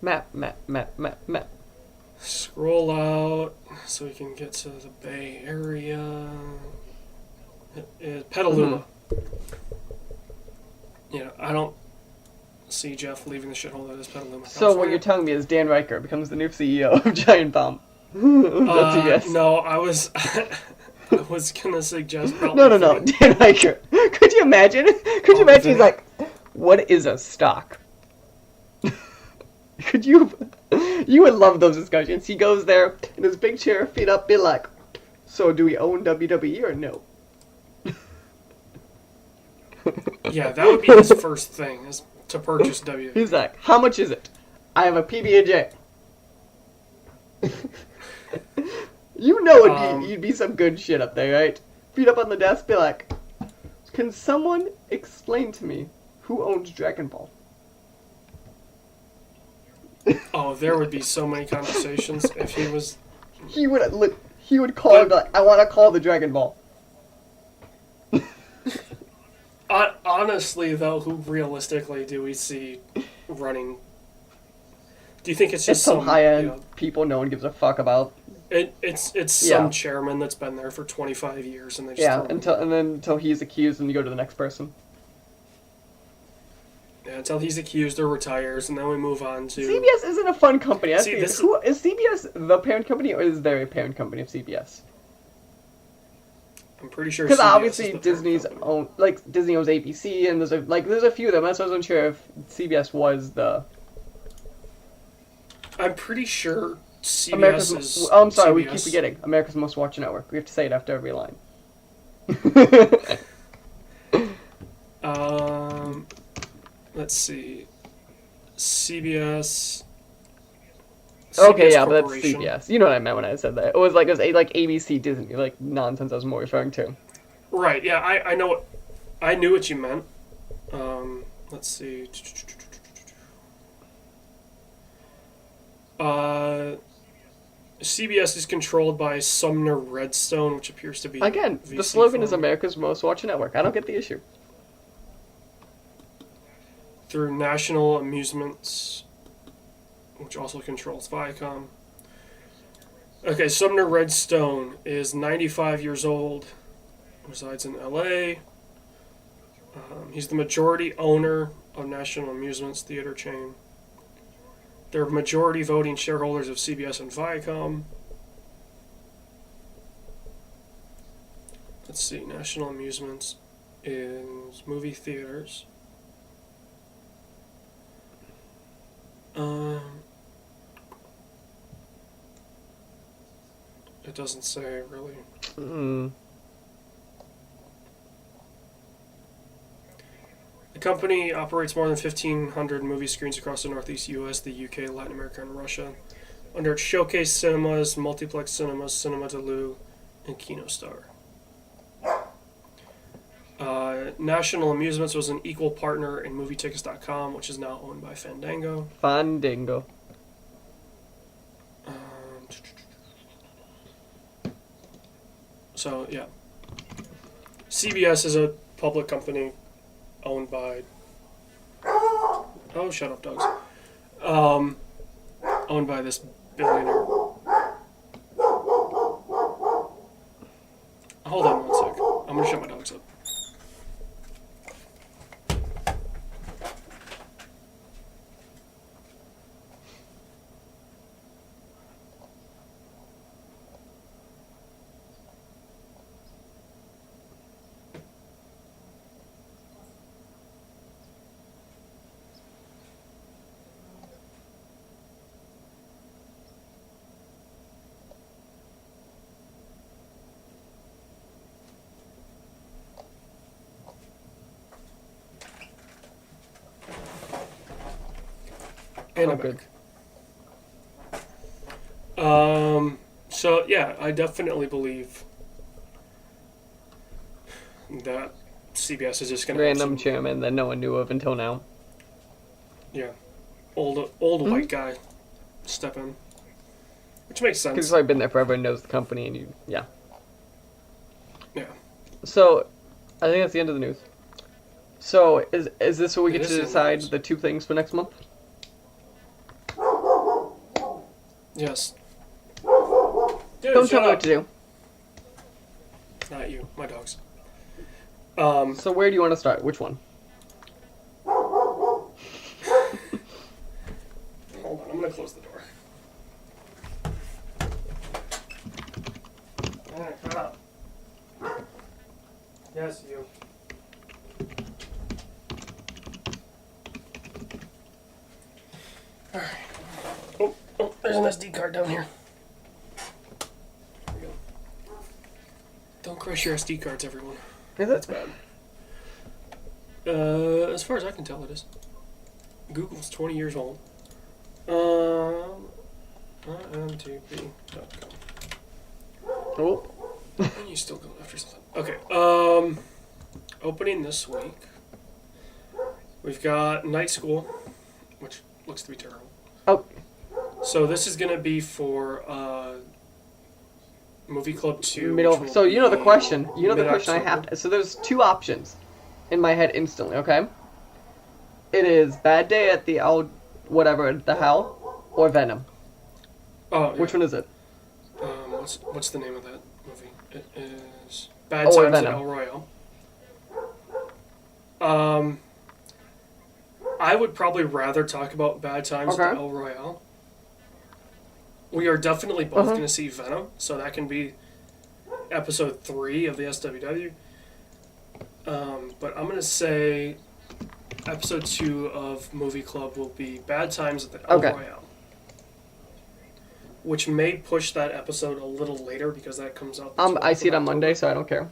Map. Scroll out so we can get to the Bay Area. Petaluma. Yeah, I don't see Jeff leaving the shithole that is Petaluma. So what you're telling me is Dan Riker becomes the new CEO of Giant Bomb. That's a yes. No, I was gonna suggest probably. No. Dan Riker. Could you imagine? Could you imagine? He's like, what is a stock? Could you? You would love those discussions. He goes there in his big chair, feet up, be like, so do we own WWE or no? Yeah, that would be his first thing, is to purchase WWE. He's like, how much is it? I have a PB&J. You know you'd be some good shit up there, right? Feet up on the desk, be like, can someone explain to me who owns Dragon Ball? Oh, there would be so many conversations if he was. He would call and be like, I want to call the Dragon Ball. Honestly, though, who realistically do we see running? Do you think it's just some high-end people no one gives a fuck about? It's some chairman that's been there for 25 years and they just until he's accused and you go to the next person. Yeah, until he's accused or retires, and then we move on to... CBS isn't a fun company. Is CBS the parent company, or is there a parent company of CBS? I'm pretty sure because CBS obviously is the Disney's own, like Disney owns ABC, and there's a few of them. That's why I wasn't sure if CBS was the. I'm pretty sure CBS is. Oh, I'm sorry, CBS. we keep forgetting America's Most Watched Network. We have to say it after every line. Let's see. CBS. Okay, yeah, but that's Corporation. CBS. You know what I meant when I said that. It was like ABC Disney, like nonsense. I was more referring to. Right. Yeah, I know what. I knew what you meant. Let's see. CBS is controlled by Sumner Redstone, which appears to be again. VC The slogan is firm. America's Most Watched Network. I don't get the issue. Through National Amusements, which also controls Viacom. Okay, Sumner Redstone is 95 years old, resides in LA. He's the majority owner of National Amusements theater chain. They're majority voting shareholders of CBS and Viacom. Let's see, National Amusements is movie theaters. It doesn't say really. The company operates more than 1,500 movie screens across the Northeast U.S., the UK, Latin America, and Russia, under its Showcase Cinemas, Multiplex Cinemas, Cinema de Lou, and KinoStar. National Amusements was an equal partner in MovieTickets.com, which is now owned by Fandango. Fandango. So, yeah. CBS is a public company owned by... Oh, shut up, dogs. Owned by this billionaire. Hold on one sec. I'm going to shut my dogs up. And I'm good. back. So, yeah, I definitely believe that CBS is just going to... Random chairman that no one knew of until now. Yeah. Old white guy. step in, which makes Because sense. he's probably been there forever and knows the company, and yeah. Yeah. So, I think that's the end of the news. So, is this where we It get is to the end of decide news. the 2 things for next month? Yes. Dude, Don't shut tell me up. what to do. Not you, my dogs. So where do you want to start? Which one? Hold on, I'm gonna close the door. Alright, shut up. Yes, you. Alright. Oh, there's an SD card down here. There we go. Don't crush your SD cards, everyone. Is That's it? bad. As far as I can tell, it is. Google's 20 years old. imtp.com. Oh. And you still go after something. Okay. Opening this week. We've got Night School, which looks to be terrible. Oh. So this is gonna be for Movie Club 2. which Middle. will So you know the be question. You know the question I mid-October. have to. So there's 2 options in my head instantly. Okay. It is Bad Day at the whatever the Hell, or Venom. Oh, yeah. Which one is it? What's the name of that movie? It is Bad Or Times at Venom. El Royale. I would probably rather talk about Bad Times at Okay. El Royale. We are definitely both Uh-huh. going to see Venom, so that can be episode 3 of the SWW. But I'm going to say episode 2 of Movie Club will be Bad Times at the El Okay. Royale. Which may push that episode a little later because that comes out. the I 12th see it of on October. Monday, so I don't care.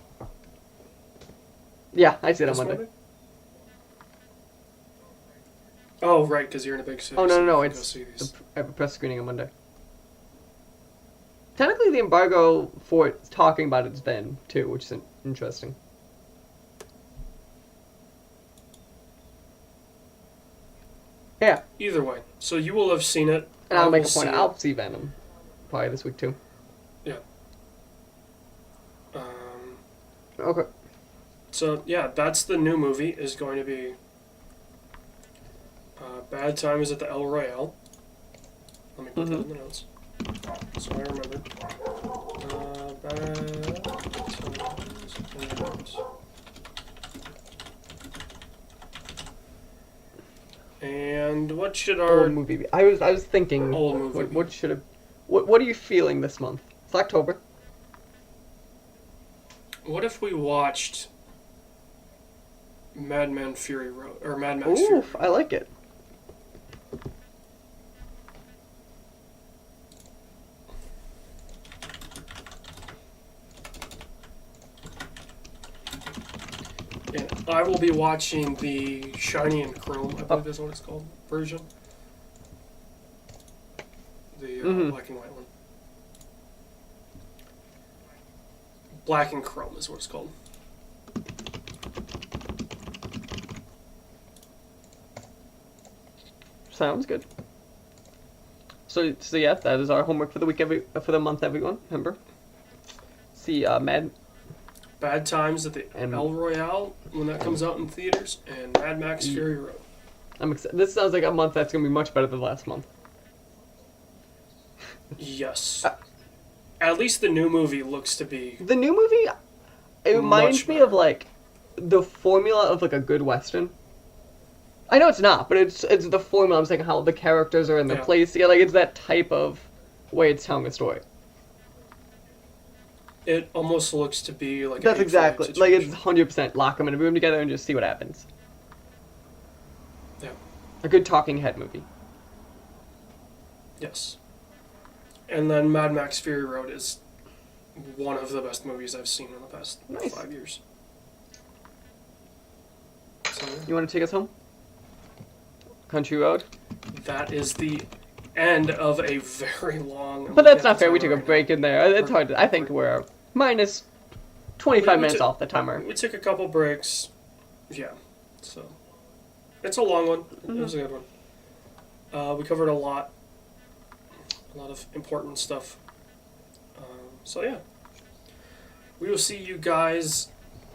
Yeah, I see it on This Monday. Oh, right, because you're in a big city. Oh so no, no, you can go it's see these. I have a press screening on Monday. Technically, the embargo for it talking about it's been too, which is interesting. Yeah, Either way, so you will have seen it. and I'll I make a will point. see it. I'll see Venom probably this week too. Okay. So yeah, that's the new movie. Is going to be Bad Times at the El Royale. Let me put that in the notes so I remember. Bad Times and what should our Old movie. I was thinking. Old movie. What should have? What are you feeling this month? It's October. what if we watched Mad Men Fury Road or Mad Max Fury? Oof, I like it. And I will be watching the Shiny and Chrome, I believe is what it's called, version. The black and white one. Black and Chrome is what it's called. Sounds good. So yeah, that is our homework for the week for the month, everyone. Remember. See, Bad Times at the And- El Royale when that comes out in theaters, and Mad Max Fury Road. I'm excited. This sounds like a month that's gonna be much better than last month. Yes. At least the new movie looks to be. The new movie, it reminds Much me better. of like the formula of like a good western. I know it's not, but it's the formula. I'm saying how the characters are in their Yeah. place together. Like it's that type of way it's telling a story. It almost looks to be like. That's an exactly Hateful like Eight it's situation. 100% lock them in a room together and just see what happens. Yeah. A good talking head movie. Yes. And then Mad Max Fury Road is one of the best movies I've seen in the past Nice. 5 years. So You want to take us home? Country Road. that is the end of a very long. But that's not fair. We took a right break in there. It's hard. I think we're minus 25 minutes off the timer. We took a couple breaks. Yeah. So it's a long one. It was a good one. We covered a lot. a lot of important stuff. So yeah, we will see you guys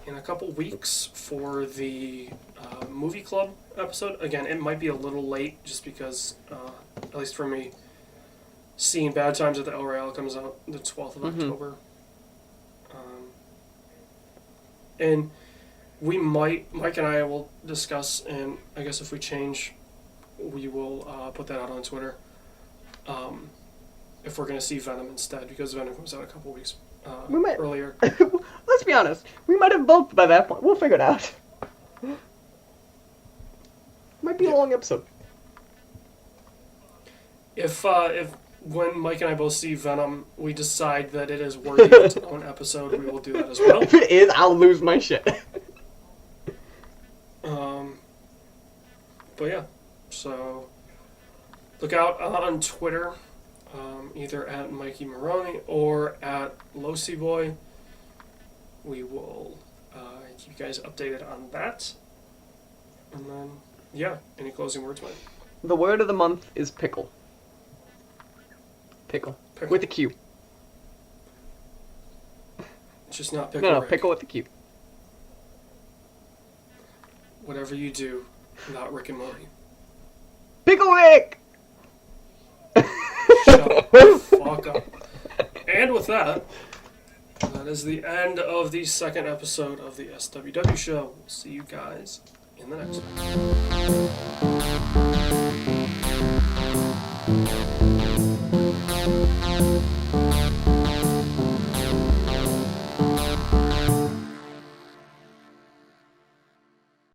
in a couple weeks for the movie club episode. Again, it might be a little late just because, at least for me, seeing Bad Times at the El Royale comes out the 12th of October. And Mike and I will discuss, and I guess if we change, we will put that out on Twitter. If we're going to see Venom instead, because Venom comes out a couple weeks earlier. Let's be honest. We might have both by that point. We'll figure it out. Might be a long episode. If when Mike and I both see Venom, we decide that it is worthy of its own episode, we will do that as well. If it is, I'll lose my shit. But yeah, so look out on Twitter, either at Mikey Maroney or at LoCboy. We will keep you guys updated on that. And then, yeah, any closing words, Mike? The word of the month is pickle. Pickle. With a Q. It's just not pickle. No, Rick. pickle with a Q. Whatever you do, not Rick and Morty. Pickle Rick! Shut the fuck up. And with that, that is the end of the second episode of the SWW Show. We'll see you guys in the next one.